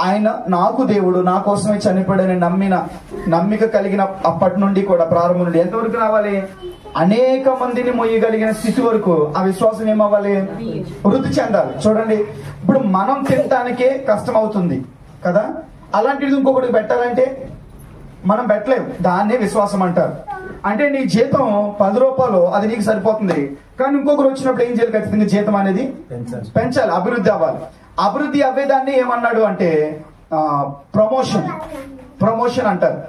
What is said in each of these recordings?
ఆయన నాకు దేవుడు, నా కోసమే చనిపోయాడని నమ్మిక కలిగిన అప్పటి నుండి కూడా ప్రారంభం నుండి ఎంతవరకు రావాలి? అనేక మందిని మొయ్యగలిగిన స్థితి వరకు ఆ విశ్వాసం ఏమవ్వాలి? వృద్ధి చెందాలి. చూడండి, ఇప్పుడు మనం తినటానికే కష్టం అవుతుంది కదా, అలాంటిది ఇంకొకటి పెట్టాలంటే మనం పెట్టలేము. దాన్నే విశ్వాసం అంటారు. అంటే నీ జీతం 10 రూపాయలు, అది నీకు సరిపోతుంది. కానీ ఇంకొకరు వచ్చినప్పుడు ఏం చేయాలి? ఖచ్చితంగా జీతం అనేది పెంచాలి, అభివృద్ధి అవ్వాలి. అభివృద్ధి అవ్వేదాన్ని ఏమన్నాడు అంటే ప్రమోషన్ అంటారు.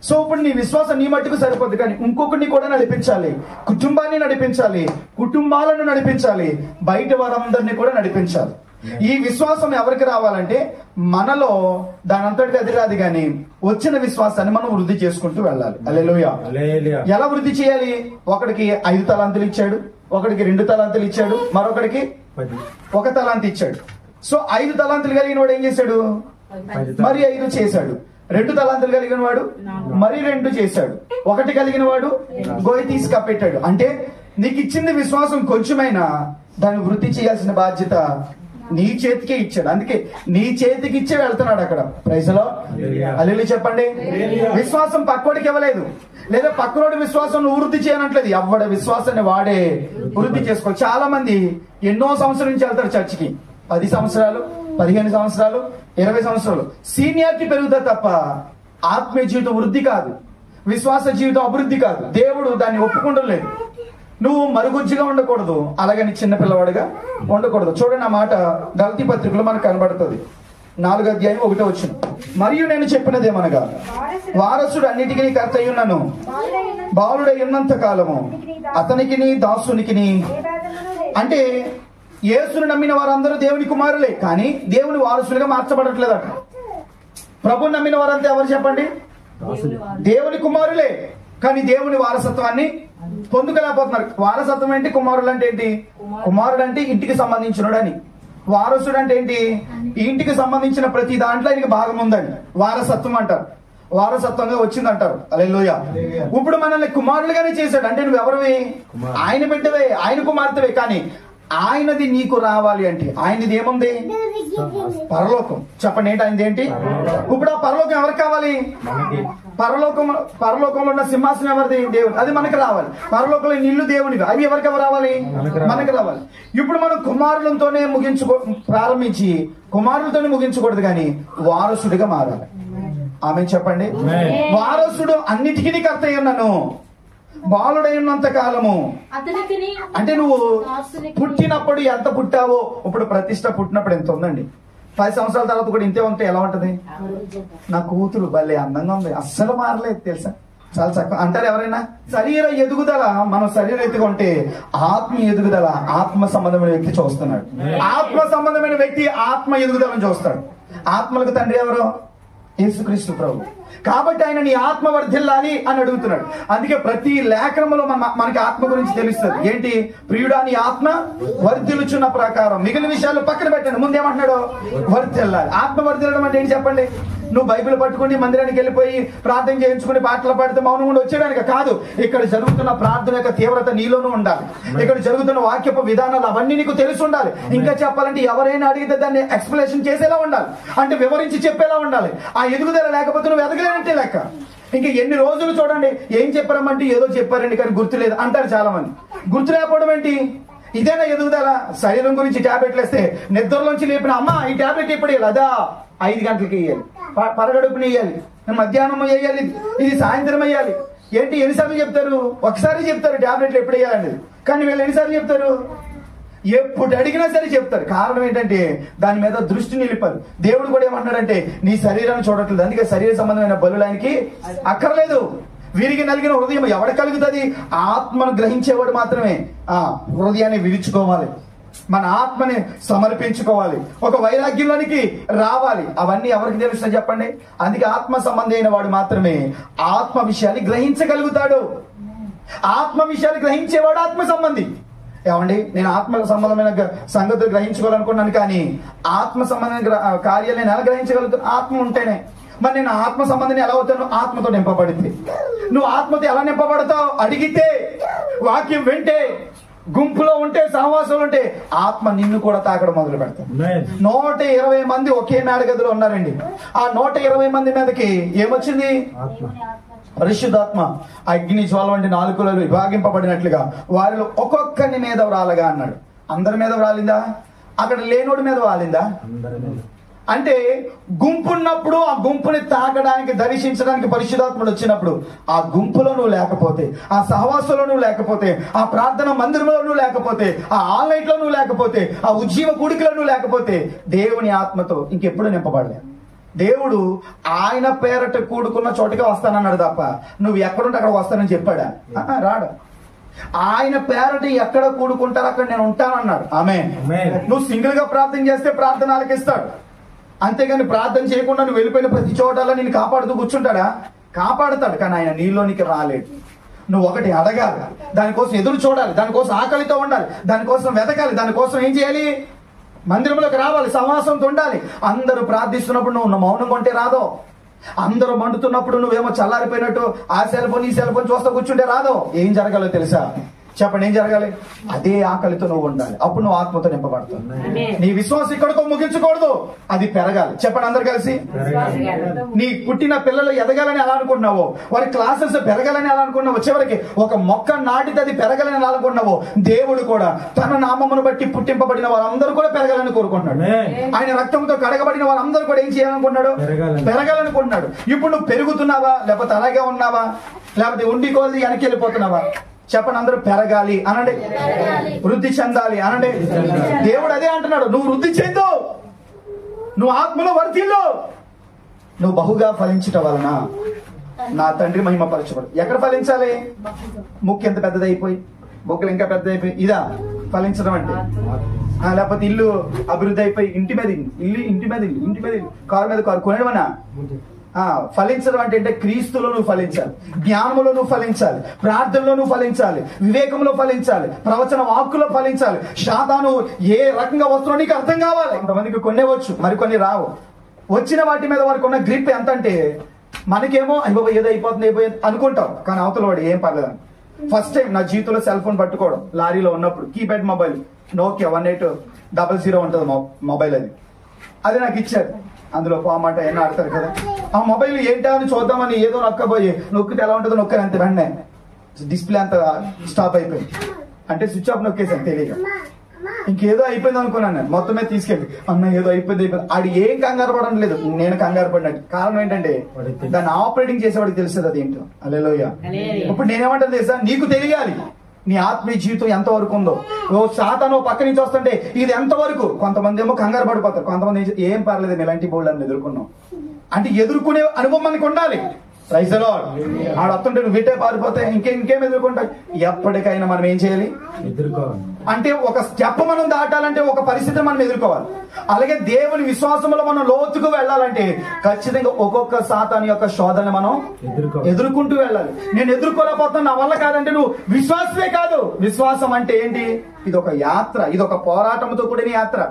సో ఇప్పుడు నీ విశ్వాసం నీ మట్టుకు సరిపోద్ది, కానీ ఇంకొకరిని కూడా నడిపించాలి, కుటుంబాన్ని నడిపించాలి, కుటుంబాలను నడిపించాలి, బయట వారందరినీ కూడా నడిపించాలి. ఈ విశ్వాసం ఎవరికి రావాలంటే మనలో దాని అంతటికి అది రాదు, కానీ వచ్చిన విశ్వాసాన్ని మనం వృద్ధి చేసుకుంటూ వెళ్ళాలి. హల్లెలూయా. ఎలా వృద్ధి చేయాలి? ఒకడికి 5 తలాంతులు ఇచ్చాడు, ఒకడికి 2 తలాంతులు ఇచ్చాడు, మరొకడికి 1 తలాంతు ఇచ్చాడు. సో 5 తలాంతులు కలిగిన వాడు ఏం చేశాడు? మరి 5 చేశాడు. 2 తలాంతులు కలిగిన వాడు మరి 2 చేశాడు. 1 కలిగిన వాడు గోయి తీసి కప్పెట్టాడు. అంటే నీకు ఇచ్చింది విశ్వాసం కొంచెమైనా దాన్ని వృద్ధి చేయాల్సిన బాధ్యత నీ చేతికే ఇచ్చాడు. అందుకే నీ చేతికి ఇచ్చే వెళ్తున్నాడు అక్కడ. Praise the lord. హల్లెలూయా చెప్పండి. విశ్వాసం పక్కోడికి ఇవ్వలేదు, లేదా పక్కనోడి విశ్వాసం వృద్ధి చేయనట్లేదు. ఎవడ విశ్వాసాన్ని వాడే వృద్ధి చేసుకో. చాలా మంది ఎన్నో సంవత్సరాల నుంచి వెళ్తారు చర్చికి, 10 సంవత్సరాలు, 15 సంవత్సరాలు, 20 సంవత్సరాలు. సీనియారిటీ పెరుగుతా తప్ప ఆత్మీయ జీవితం వృద్ధి కాదు, విశ్వాస జీవితం అభివృద్ధి కాదు. దేవుడు దాన్ని ఒప్పుకుంటలేదు. నువ్వు మరుగుజ్జుగా ఉండకూడదు, అలాగని చిన్న పిల్లవాడుగా ఉండకూడదు. చూడండి, ఆ మాట గలతీ పత్రికలో మనకు కనబడుతుంది. 4వ అధ్యాయం 1వ వచనం. మరియు నేను చెప్పినదేమనగా, వారసుడు అన్నిటికీ కర్త అయ్యున్నాను, బాలుడై ఉన్నంత కాలము అతనికి దాసునికి. అంటే యేసును నమ్మిన వారందరూ దేవుని కుమారులే, కానీ దేవుని వారసులుగా మార్చబడట్లేదట. ప్రభుని నమ్మిన వారంతా ఎవరు చెప్పండి? దేవుని కుమారులే, కానీ దేవుని వారసత్వాన్ని పొందుకోలేకపోతున్నారు. వారసత్వం ఏంటి? కుమారుడు అంటే ఏంటి? కుమారుడు అంటే ఇంటికి సంబంధించినడు అని. వారసుడు అంటే ఏంటి? ఇంటికి సంబంధించిన ప్రతి దాంట్లో ఆయనకి భాగం ఉందని వారసత్వం అంటారు. వారసత్వంగా వచ్చిందంటారు. హల్లెలూయా. ఇప్పుడు మనల్ని కుమారులుగానే చేశాడు. అంటే నువ్వు ఎవరివి? ఆయన బిడ్డవే, ఆయన కుమార్తెవే. కానీ ఆయనది నీకు రావాలి అంటే ఆయనది ఏముంది? పరలోకం. చెప్పండి, ఏంటి ఆయనది? ఏంటి? ఇప్పుడు ఆ పరలోకం ఎవరికి కావాలి? పరలోకంలో ఉన్న సింహాసనం ఎవరిది? దేవుడు. అది మనకు రావాలి. పరలోకంలో ఇల్లు దేవునివి, అవి ఎవరికి రావాలి? మనకు రావాలి. ఇప్పుడు మనం కుమారులతోనే ప్రారంభించి కుమారులతోనే ముగించకూడదు, కానీ వారసుడిగా మారాలి. ఆమె చెప్పండి. వారసుడు అన్నిటికీ కర్త అయ్యున్నాను, బాలుడై ఉన్నంత కాలము. అంటే నువ్వు పుట్టినప్పుడు ఎంత పుట్టావో, ఇప్పుడు ప్రతిష్ట పుట్టినప్పుడు ఎంత ఉందండి, 10 సంవత్సరాల తర్వాత కూడా ఇంతే ఉంటే ఎలా ఉంటది? నా కూతురు భలే అందంగా ఉంది, అస్సలు మారలేదు తెలుసా, చాలా చక్కగా అంటారు ఎవరైనా. శరీర ఎదుగుదల మనం శరీర ఎత్తుకుంటే ఆత్మ ఎదుగుదల ఆత్మ సంబంధమైన వ్యక్తి చూస్తున్నాడు. ఆత్మ సంబంధమైన వ్యక్తి ఆత్మ ఎదుగుదలను చూస్తాడు. ఆత్మలకు తండ్రి ఎవరు? యేసుక్రీస్తు ప్రభు. కాబట్టి ఆయన నీ ఆత్మ వర్ధిల్లాలి అని అడుగుతున్నాడు. అందుకే ప్రతి లేఖనంలో మనకి ఆత్మ గురించి తెలుస్తుంది. ఏంటి? ప్రియుడా నీ ఆత్మ వర్ధిల్లుచున్న ప్రకారం. మిగిలిన విషయాలు పక్కన పెట్టండి, ముందేమంటున్నాడు? వర్ధిల్లాలి. ఆత్మ వర్ధిల్లడం అంటే ఏంటి చెప్పండి? నువ్వు బైబిల్ పట్టుకుని మందిరానికి వెళ్ళిపోయి ప్రార్థన చేయించుకుని పాటలు పాడితే మౌనం కూడా వచ్చేయడానికి కాదు. ఇక్కడ జరుగుతున్న ప్రార్థన యొక్క తీవ్రత నీలోనూ ఉండాలి. ఇక్కడ జరుగుతున్న వాక్యపు విధానాలు అవన్నీ నీకు తెలిసి ఉండాలి. ఇంకా చెప్పాలంటే ఎవరైనా అడిగితే దాన్ని ఎక్స్ప్లెనేషన్ చేసేలా ఉండాలి, అంటే వివరించి చెప్పేలా ఉండాలి. ఆ ఎదుగుదల లేకపోతే నువ్వు ఎదగలేనంటే లెక్క. ఇంకా ఎన్ని రోజులు చూడండి, ఏం చెప్పారమంటే ఏదో చెప్పారండి కానీ గుర్తులేదు అంటారు చాలా మంది. గుర్తు లేకపోవడం ఏంటి? ఇదేనా ఎదుగుదల? శరీరం గురించి టాబ్లెట్లు వేస్తే నిద్రలోంచి లేపిన అమ్మ ఈ టాబ్లెట్ ఎప్పుడు వేయాలి? అదా 5 గంటలకి వేయాలి, పరగడుపుని వేయాలి, మధ్యాహ్నం వేయాలి, ఇది సాయంత్రం వేయాలి. ఏంటి ఎన్నిసార్లు చెప్తారు? ఒకసారి చెప్తారు టాబ్లెట్లు ఎప్పుడు వేయాలండి, కానీ వీళ్ళు ఎన్నిసార్లు చెప్తారు? ఎప్పుడు అడిగినా సరే చెప్తారు. కారణం ఏంటంటే దాని మీద దృష్టి నిలిపారు. దేవుడు కూడా ఏమంటున్నాడంటే నీ శరీరాన్ని చూడట్లేదు, అందుకే శరీర సంబంధమైన బలులు ఆయనకి అక్కర్లేదు. వీరికి నలిగిన హృదయం ఎవడ కలుగుతుంది? ఆత్మను గ్రహించేవాడు మాత్రమే ఆ హృదయాన్ని విరుచుకోవాలి, మన ఆత్మని సమర్పించుకోవాలి, ఒక వైరాగ్యంలోనికి రావాలి. అవన్నీ ఎవరికి తెలుస్తాయి చెప్పండి? అందుకే ఆత్మ సంబంధి అయిన వాడు మాత్రమే ఆత్మ విషయాన్ని గ్రహించగలుగుతాడు. ఆత్మ విషయాన్ని గ్రహించేవాడు ఆత్మ సంబంధి. ఏమండి, నేను ఆత్మ సంబంధమైన సంగతులు గ్రహించుకోవాలనుకున్నాను, కానీ ఆత్మ సంబంధమైన కార్యాలు నేను ఎలా గ్రహించగలుగుతాను? ఆత్మ ఉంటేనే. మరి నేను ఆత్మ సంబంధిని ఎలా అవుతాను? ఆత్మతో నింపబడితే. నువ్వు ఆత్మతో ఎలా నింపబడతావు? అడిగితే, వాక్యం వింటే, గుంపులో ఉంటే, సహవాసంలో ఉంటే ఆత్మ నిన్ను కూడా తాకడం మొదలు పెడతాడు. 120 మంది ఒకే మేడగదిలో ఉన్నారండి. ఆ 120 మంది మీదకి ఏమొచ్చింది? పరిశుద్ధాత్మ అగ్ని జ్వాల వంటి నాలుకలు విభాగింపబడినట్లుగా వారిలో ఒక్కొక్కని మీద వ్రాలగా అన్నాడు. అందరి మీద వ్రాలిందా? అక్కడ లేనోడి మీద వాలిందా? అంటే గుంపున్నప్పుడు ఆ గుంపుని తాకడానికి, దర్శించడానికి పరిశుద్ధాత్ముడు వచ్చినప్పుడు ఆ గుంపులో నువ్వు లేకపోతే, ఆ సహవాసంలో నువ్వు లేకపోతే, ఆ ప్రార్థన మందిరంలో నువ్వు లేకపోతే, ఆ ఆన్లైన్ లో నువ్వు లేకపోతే, ఆ ఉజ్జీవ కూడికలో నువ్వు లేకపోతే దేవుని ఆత్మతో ఇంకెప్పుడు నింపబడలేదు. దేవుడు ఆయన పేరట కూడుకున్న చోటుగా వస్తానన్నాడు తప్ప నువ్వు ఎక్కడుంటే అక్కడ వస్తానని చెప్పాడా? రాడు. ఆయన పేరట ఎక్కడ కూడుకుంటారో అక్కడ నేను ఉంటానన్నాడు. ఆమేన్. నువ్వు సింగిల్ గా ప్రార్థన చేస్తే ప్రార్థన ఆలకిస్తాడు. అంతేగాని ప్రార్థన చేయకుండా నువ్వు వెళ్ళిపోయిన ప్రతి చోటల్లో నేను కాపాడుతూ కూర్చుంటాడా? కాపాడుతాడు. కానీ ఆయన నీలోనికి రాలేడు. నువ్వు ఒకటి అడగాలి, దానికోసం ఎదురు చూడాలి, దానికోసం ఆకలితో ఉండాలి, దానికోసం వెతకాలి, దానికోసం ఏం చేయాలి? మందిరంలోకి రావాలి, సమాసంతో ఉండాలి. అందరూ ప్రార్థిస్తున్నప్పుడు నువ్వు మౌనంగా ఉంటే రాదో. అందరూ మండుతున్నప్పుడు నువ్వేమో చల్లారిపోయినట్టు ఆ సెల్ఫోన్ ఈ సెల్ఫోన్ చూస్తూ కూర్చుంటే రాదో. ఏం జరగాలో తెలుసా? చెప్పండి, ఏం జరగాలి? అదే ఆకలితో నువ్వు ఉండాలి. అప్పుడు నువ్వు ఆత్మతో నింపబడతావు. నీ విశ్వాసం ఇక్కడితో ముగించకూడదు, అది పెరగాలి. చెప్పండి అందరు కలిసి. నీ పుట్టిన పిల్లలు ఎదగాలని ఎలా అనుకుంటున్నావో, వారి క్లాసెస్ పెరగాలని ఎలా అనుకున్నావో, చివరికి ఒక మొక్క నాటితే అది పెరగాలని ఎలా అనుకుంటున్నావో, దేవుడు కూడా తన నామమును బట్టి పుట్టింపబడిన వారందరూ కూడా పెరగాలని కోరుకుంటున్నాడు. ఆయన రక్తంతో కడగబడిన వారందరూ కూడా ఏం చేయాలనుకుంటున్నాడు? పెరగాలనుకుంటున్నాడు. ఇప్పుడు నువ్వు పెరుగుతున్నావా, లేకపోతే అలాగే ఉన్నావా, లేకపోతే ఉండి కోల్ది వెనక్కి వెళ్ళిపోతున్నావా? చెప్పండి అందరూ. పెరగాలి అనండి, వృద్ధి చెందాలి అనండి. దేవుడు అదే అంటున్నాడు, నువ్వు వృద్ధి చెందు, నువ్వు ఆత్మలో వర్ధిల్లు, నువ్వు బహుగా ఫలించటం వలన నా తండ్రి మహిమపరచబడు. ఎక్కడ ఫలించాలి? ముక్కు ఎంత పెద్దదైపోయి, బొక్కలు ఇంకా పెద్దదైపోయి ఇదా ఫలించడం అంటే? లేకపోతే ఇల్లు అభివృద్ధి అయిపోయి ఇంటి మీద ఇల్లు, ఇంటి మీద ఇల్లు, ఇంటి మీద ఇల్లు, కారు మీద కారు కొనేవనా? ఫలించడం అంటే క్రీస్తులో నువ్వు ఫలించాలి, జ్ఞానంలో నువ్వు ఫలించాలి, ప్రార్థనలో నువ్వు ఫలించాలి, వివేకంలో ఫలించాలి, ప్రవచన వాక్కులో ఫలించాలి. శాతాను ఏ రకంగా వస్తుందో నీకు అర్థం కావాలి. కొంతమందికి కొనేవచ్చు, మరికొన్ని రావు. వచ్చిన వాటి మీద వారికి ఉన్న గ్రిప్ ఎంత అంటే మనకేమో అయ్యో ఏదో అయిపోతుంది అయిపోయింది అనుకుంటాం, కానీ అవతల వాడు ఏం పర్లేదు. ఫస్ట్ టైం నా జీవితంలో సెల్ ఫోన్ పట్టుకోవడం లారీలో ఉన్నప్పుడు, కీప్యాడ్ మొబైల్ నోకియా 1800 ఉంటుంది మొబైల్. అది నాకు ఇచ్చారు. అందులో పామాట ఏమన్నా ఆడతారు కదా, ఆ మొబైల్ ఏంటా అని చూద్దామని ఏదో నొక్కబోయి నొక్కితే ఎలా ఉంటుందో నొక్కాను, అంతే వెంటనే డిస్ప్లే అంతా స్టాప్ అయిపోయింది. అంటే స్విచ్ ఆఫ్ నొక్కేసాను తెలియక. ఇంకేదో అయిపోయింది అనుకున్నాను నేను. మొత్తం మీద తీసుకెళ్ళి అన్న ఏదో అయిపోయింది. ఆడు ఏం కంగారు పడడం లేదు, నేను కంగారు పడినట్టు. కారణం ఏంటంటే దాన్ని ఆపరేటింగ్ చేసేవాడికి తెలుస్తుంది అది ఏంటో. హల్లెలూయా. ఇప్పుడు నేనేమంటాను తెలుసా, నీకు తెలియాలి నీ ఆత్మీయ జీవితం ఎంత వరకు ఉందో. సాతాను పక్క నుంచి వస్తుంటే ఇది ఎంత వరకు. కొంతమంది ఏమో కంగారు పడిపోతారు, కొంతమంది ఏం పర్లేదు ఇలాంటి బోల్డ్ ఎదుర్కొన్నాం అంటే ఎదుర్కొనే అనుభవం మనకు ఉండాలి. Praise the lord. ఆడు వస్తుంటే నువ్వు విట్టే పారిపోతే ఇంకేం ఎదుర్కొంటావు. ఎప్పటికైనా మనం ఏం చేయాలి? ఎదుర్కోవాలి. అంటే ఒక స్టెప్ మనం దాటాలంటే ఒక పరిస్థితిని మనం ఎదుర్కోవాలి. అలాగే దేవుని విశ్వాసంలో మనం లోతుకు వెళ్ళాలంటే ఖచ్చితంగా ఒక్కొక్క సాతాను యొక్క శోధన మనం ఎదుర్కొంటూ వెళ్ళాలి. నేను ఎదుర్కోలేకపోతున్నా, నా వల్ల కాదంటే నువ్వు విశ్వాసమే కాదు. విశ్వాసం అంటే ఏంటి? ఇది ఒక యాత్ర, ఇది ఒక పోరాటంతో కూడిన యాత్ర,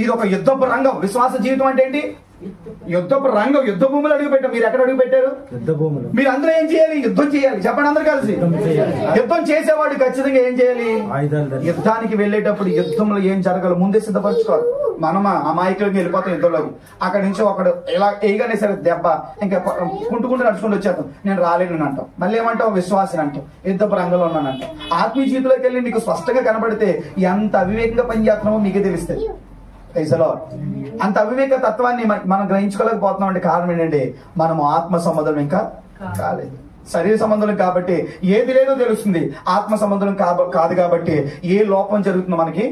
ఇది ఒక యుద్ధపు రంగం. విశ్వాస జీవితం అంటే ఏంటి? యుద్ధపు రంగం. యుద్ధ భూములు అడుగు పెట్టారు. మీరు ఎక్కడ అడుగు పెట్టారు? మీరు అందరూ ఏం చేయాలి? యుద్ధం చేయాలి. చెప్పండి అందరు కలిసి. యుద్ధం చేసేవాడు ఖచ్చితంగా ఏం చేయాలి? యుద్ధానికి వెళ్ళేటప్పుడు యుద్ధంలో ఏం జరగాలో ముందే సిద్ధపరచుకోవాలి. మనం అమాయకులకి వెళ్ళిపోతాం యుద్ధంలోకి. అక్కడి నుంచి ఒకడు ఇలా వేయగానే సరే దెబ్బ ఇంకా కుంటుకుంటూ నడుచుకుంటూ వచ్చేస్తాం. నేను రాలేను అంటాం. మళ్ళీ ఏమంటాం? విశ్వాసం అంటాం. యుద్ధపు రంగంలో ఉన్నానంటాం. ఆత్మీయ జీవితంలోకి వెళ్ళి నీకు స్పష్టంగా కనబడితే ఎంత అవివేకంగా పనిచేస్తున్నామో మీకే తెలుస్తుంది. అంత అవివేక తత్వాన్ని మనం గ్రహించుకోలేకపోతున్నాం. అంటే కారణం ఏంటంటే మనం ఆత్మ సంబంధం ఇంకా కాలేదు. శరీర సంబంధం కాబట్టి ఏది లేదో తెలుస్తుంది, ఆత్మ సంబంధం కాదు కాబట్టి ఏ లోపం జరుగుతుందో మనకి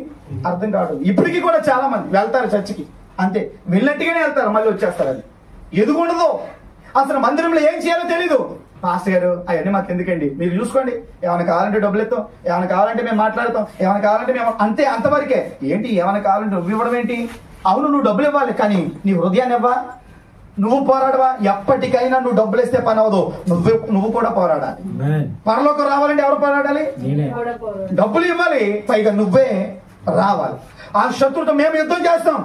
అర్థం కాదు. ఇప్పటికీ కూడా చాలా మంది వెళ్తారు చర్చికి, అంతే వెళ్ళినట్టుగానే వెళ్తారు, మళ్ళీ వచ్చేస్తారు. అది ఎదుగుండదు. అసలు మందిరంలో ఏం చేయాలో తెలీదు. పాస్టర్ గారు అవన్నీ మాకు ఎందుకండి, మీరు చూసుకోండి, ఏమైనా కావాలంటే డబ్బులు ఎత్తాం, ఏమైనా కావాలంటే మేము మాట్లాడతాం, ఏమైనా కావాలంటే మేము అంతే, అంతవరకే. ఏంటి ఏమైనా కావాలంటే నువ్వు ఇవ్వడం ఏంటి? అవును నువ్వు డబ్బులు ఇవ్వాలి, కానీ నీ హృదయాన్ని ఇవ్వా, నువ్వు పోరాడవా? ఎప్పటికైనా నువ్వు డబ్బులు ఇస్తే పని అవదు, నువ్వు కూడా పోరాడాలి. పరలోకం రావాలంటే ఎవరు పోరాడాలి? డబ్బులు ఇవ్వాలి, పైగా నువ్వే రావాలి. ఆ శత్రుతో మేము యుద్ధం చేస్తాం,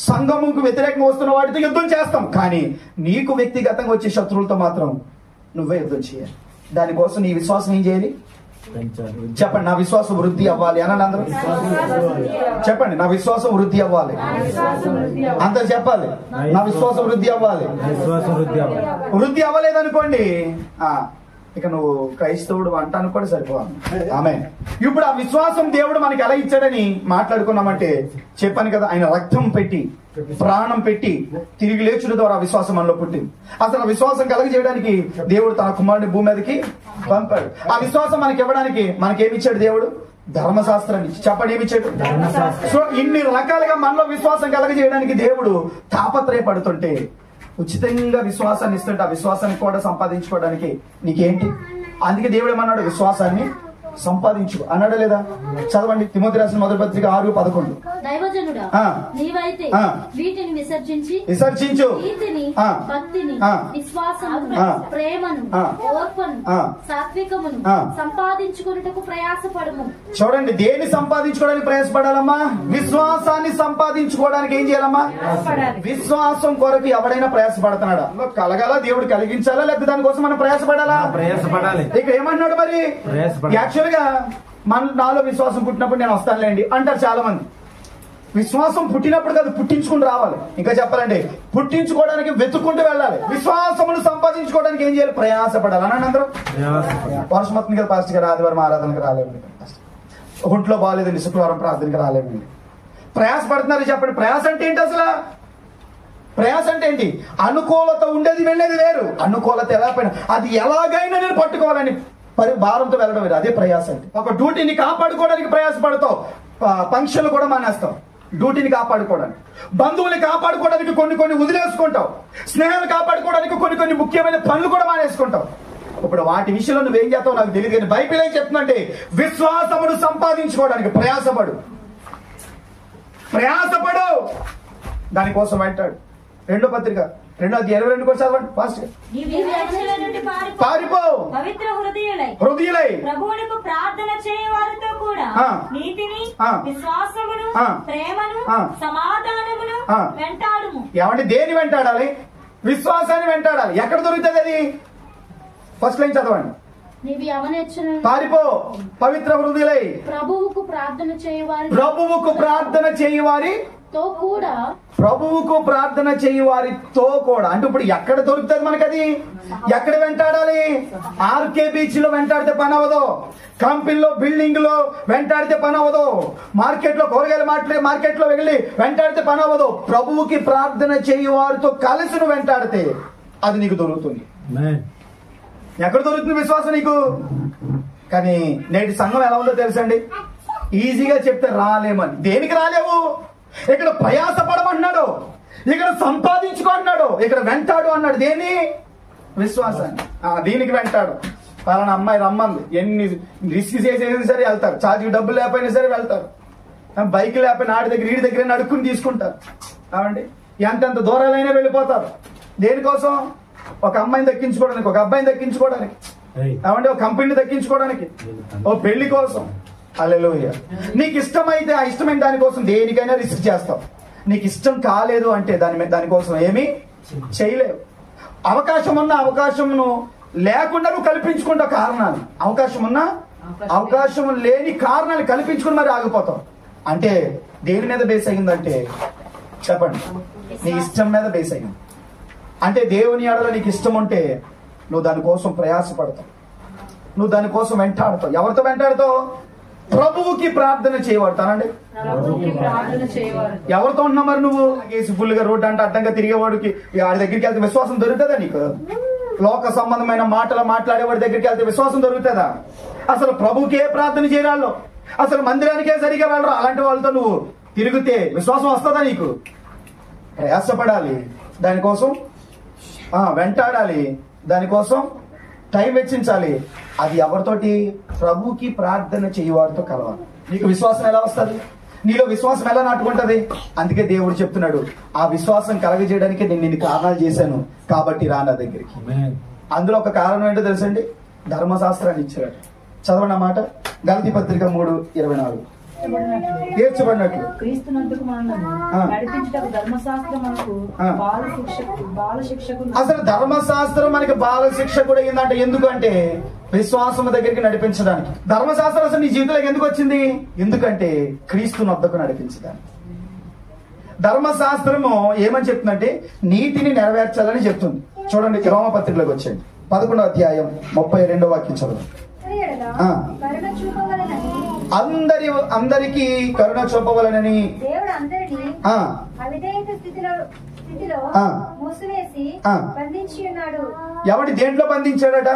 సంఘముకు వ్యతిరేకంగా వస్తున్న వాటితో యుద్ధం చేస్తాం, కానీ నీకు వ్యక్తిగతంగా వచ్చే శత్రువులతో మాత్రం నువ్వే యుద్ధం చేయాలి. దానికోసం నీ విశ్వాసం ఏం చేయాలి? చెప్పండి, నా విశ్వాసం వృద్ధి అవ్వాలి అనండి అందరూ. చెప్పండి, నా విశ్వాసం వృద్ధి అవ్వాలి. అందరు చెప్పాలి, నా విశ్వాసం వృద్ధి అవ్వాలి. వృద్ధి అవ్వలేదనుకోండి, ఇక నువ్వు క్రైస్తవుడు అంట అనుకోండి, సరిపోవాలి. ఆమె ఇప్పుడు ఆ విశ్వాసం దేవుడు మనకి ఎలా ఇచ్చాడని మాట్లాడుకున్నామంటే, చెప్పాను కదా, ఆయన రక్తం పెట్టి ప్రాణం పెట్టి తిరిగి లేచుడు ద్వారా విశ్వాసం మనలో పుట్టింది. అసలు ఆ విశ్వాసం కలగజేయడానికి దేవుడు తన కుమారుని భూమి మీదకి పంపాడు. ఆ విశ్వాసం మనకి ఇవ్వడానికి మనకేమిచ్చాడు దేవుడు? ధర్మశాస్త్రాన్ని. చెప్పండి, ఏమిచ్చాడు? సో ఇన్ని రకాలుగా మనలో విశ్వాసం కలగజేయడానికి దేవుడు తాపత్రయపడుతుంటే, ఉచితంగా విశ్వాసాన్ని ఇస్తుంటే ఆ విశ్వాసాన్ని కూడా సంపాదించుకోవడానికి నీకేంటి? అందుకే దేవుడు ఏమన్నాడు? విశ్వాసాన్ని సంపాదించు అన్నాడా లేదా? చదవండి, తిమోతి రాసిన మొదటి పత్రిక 6:11. దైవజనుడా, నీవైతే వీటిని విసర్జించు నీతిని, భక్తిని, విశ్వాసమును, ప్రేమను, ఓర్పును, సాత్వికమును సంపాదించుకొనుటకు ప్రయాసపడుము. చూడండి, దేన్ని సంపాదించుకోవడానికి ప్రయాసపడాలమ్మా? విశ్వాసాన్ని సంపాదించుకోవడానికి ఏం చేయాలమ్మా? విశ్వాసం కొరకు ఎవడైనా ప్రయాసపడుతున్నాడా? కలగాల, దేవుడు కలిగించాలా, లేకపోతే దానికోసం మనం ప్రయాసపడాలా? ప్రయాసపడాలి. ఇక ఏమన్నాడు మరి? యాక్చువల్ గా నాలో విశ్వాసం పుట్టినప్పుడు నేను వస్తానులేండి అంటారు చాలా మంది. విశ్వాసం పుట్టినప్పుడు కాదు, పుట్టించుకుని రావాలి. ఇంకా చెప్పాలండి, పుట్టించుకోవడానికి వెతుక్కుంటూ వెళ్ళాలి. విశ్వాసమును సంపాదించుకోవడానికి ఏం చేయాలి? ప్రయాసపడాలి అనండి అందరూ. వర్షం వస్తుంది కదా పాస్టర్ గారు, ఆదివారం ఆరాధనకు రాలేమండి, ఒంట్లో బాగాలేదండి, శుక్రవారం ప్రార్థనకి రాలేమండి. ప్రయాసపడుతున్నారు. చెప్పండి, ప్రయాస అంటే ఏంటి అసలు? ప్రయాస అంటే ఏంటి? అనుకూలత ఉండేది వెళ్ళేది వేరు. అనుకూలత ఎలా పోయినా అది ఎలాగైనా నేను పట్టుకోవాలని భారంతో వెళ్ళడం వేరు. అదే ప్రయాస అంటే. ఒక డ్యూటీని కాపాడుకోవడానికి ప్రయాసపడతావు, ఫంక్షన్లు కూడా మానేస్తావు డ్యూటీని కాపాడుకోవడానికి. బంధువుని కాపాడుకోవడానికి కొన్ని వదిలేసుకుంటావు. స్నేహాలు కాపాడుకోవడానికి కొన్ని ముఖ్యమైన పనులు కూడా మానేసుకుంటావు. ఇప్పుడు వాటి విషయంలో నువ్వేం చేస్తావు నాకు తెలియదు, కానీ బైబిల్ ఏం చెప్తుందంటే, విశ్వాసమును సంపాదించుకోవడానికి ప్రయాసపడు. దానికోసం అంటాడు. 2వ పత్రిక 2:22 కూడా చదవండి ఫాస్ట్. పారిపో, పవిత్ర హృదయులై ప్రభువునకు ప్రార్థన చేయవారితో కూడా నీతిని, విశ్వాసమును, ప్రేమను, సమాధానమును వెంటాడుము. ఏమంటే దేని వెంటాడాలి? విశ్వాసాన్ని వెంటాడాలి. ఎక్కడ దొరుకుతుంది అది? ఫస్ట్ లైన్ చదవండి. పారిపో, పవిత్ర హృదయులై ప్రభువుకు ప్రార్థన చేయవారితో కూడా ప్రభువుకు ప్రార్థన చేయవారితో కూడా. అంటే ఇప్పుడు ఎక్కడ దొరుకుతుంది మనకి అది? ఎక్కడ వెంటాడాలి? ఆర్కే బీచ్ లో వెంటాడితే పని అవ్వదు, కంపెనీలో బిల్డింగ్ లో వెంటాడితే పని అవ్వదు, మార్కెట్ లో కూరగాయల మార్కెట్ లో వెళ్ళి వెంటాడితే పని అవ్వదు. ప్రభువుకి ప్రార్థన చేయవారితో కలిసి నువ్వు వెంటాడితే అది నీకు దొరుకుతుంది. ఎక్కడ దొరుకుతుంది విశ్వాసం నీకు? కానీ నేటి సంఘం ఎలా ఉందో తెలుసండి, ఈజీగా చెప్తే రాలేమని. దేనికి రాలేవు? ఇక్కడ ప్రయాసపడమన్నాడు, ఇక్కడ సంపాదించుకో అన్నాడు, ఇక్కడ వెంటాడు అన్నాడు. దేని? విశ్వాసాన్ని. దీనికి వెంటాడు. పలానా అమ్మాయి రమ్మంది, ఎన్ని రిస్క్ చేసేసినా సరే వెళ్తారు. ఛార్జీకి డబ్బులు లేకపోయినా సరే వెళ్తారు. బైక్ లేకపోయినా ఆడి దగ్గర వీడి దగ్గర అడుక్కుని తీసుకుంటారు. కావండి, ఎంతెంత దూరాలైనా వెళ్ళిపోతారు. దేనికోసం? ఒక అమ్మాయిని దక్కించుకోవడానికి, ఒక అబ్బాయిని దక్కించుకోవడానికి, ఏమంటే ఒక కంపెనీని దక్కించుకోవడానికి, ఓ పెళ్లి కోసం. హల్లెలూయా. నీకు ఇష్టమైతే ఆ ఇష్టమైన దానికోసం దేనికైనా రిస్క్ చేస్తావు. నీకు ఇష్టం కాలేదు అంటే దానికోసం ఏమీ చేయలేవు. అవకాశం ఉన్న అవకాశంను లేకుండా నువ్వు కల్పించుకుంటావు కారణాలు. అవకాశం లేని కారణాలు కల్పించుకుని మరి ఆగిపోతావు. అంటే దేని మీద బేస్ అయ్యిందంటే చెప్పండి, నీ ఇష్టం మీద బేస్ అయ్యింది. అంటే దేవుని ఎడల నీకు ఇష్టం ఉంటే నువ్వు దానికోసం ప్రయాసపడతావు, నువ్వు దానికోసం వెంటాడుతావు. ఎవరితో వెంటాడుతావు? ప్రభువుకి ప్రార్థన చేయబడతానండి. ఎవరితో ఉంటున్నావు మరి నువ్వు? ఫుల్ గా రోడ్డు అంటే అడ్డంగా తిరిగేవాడికి వాడి దగ్గరికి వెళ్తే విశ్వాసం దొరుకుతుందా నీకు? లోక సంబంధమైన మాటలు మాట్లాడేవాడి దగ్గరికి వెళ్తే విశ్వాసం దొరుకుతుందా? అసలు ప్రభువుకి ఏ ప్రార్థన చేయరాళ్ళు, అసలు మందిరానికే సరిగా వెళ్ళరు. అలాంటి వాళ్ళతో నువ్వు తిరిగితే విశ్వాసం వస్తుందా నీకు? ప్రయాసపడాలి, దానికోసం వెంటాడాలి, దానికోసం టైం వెచ్చించాలి. అది ఎవరితోటి? ప్రభుకి ప్రార్థన చేయవారితో కలవాలి. నీకు విశ్వాసం ఎలా వస్తుంది? నీలో విశ్వాసం ఎలా నాటుకుంటది? అందుకే దేవుడు చెప్తున్నాడు, ఆ విశ్వాసం కలగజేయడానికి నేను నిన్ను కారణాలు చేశాను కాబట్టి రా నా దగ్గరికి. అందులో ఒక కారణం ఏంటో తెలుసండి, ధర్మశాస్త్రాన్ని ఇచ్చాడు. చదవండి అన్నమాట. గలతీ పత్రిక 3:24. తీర్చబడినట్లు అసలు ధర్మశాస్త్రం మనకి బాల శిక్ష కూడా ఏంటంటే, ఎందుకంటే విశ్వాసం దగ్గరికి నడిపించడానికి. ధర్మశాస్త్రం అసలు నీ జీవితంలోకి ఎందుకు వచ్చింది? ఎందుకంటే క్రీస్తు వద్దకు నడిపించడానికి. ధర్మశాస్త్రము ఏమని చెప్తుందంటే నీతిని నెరవేర్చాలని చెప్తుంది. చూడండి, రోమపత్రికలోకి వచ్చేయండి, 11వ అధ్యాయం 32వ వాక్యం చదువు. అందరికీ కరుణ చూపవలనని ఎవడి దేంట్లో బంధించాడట?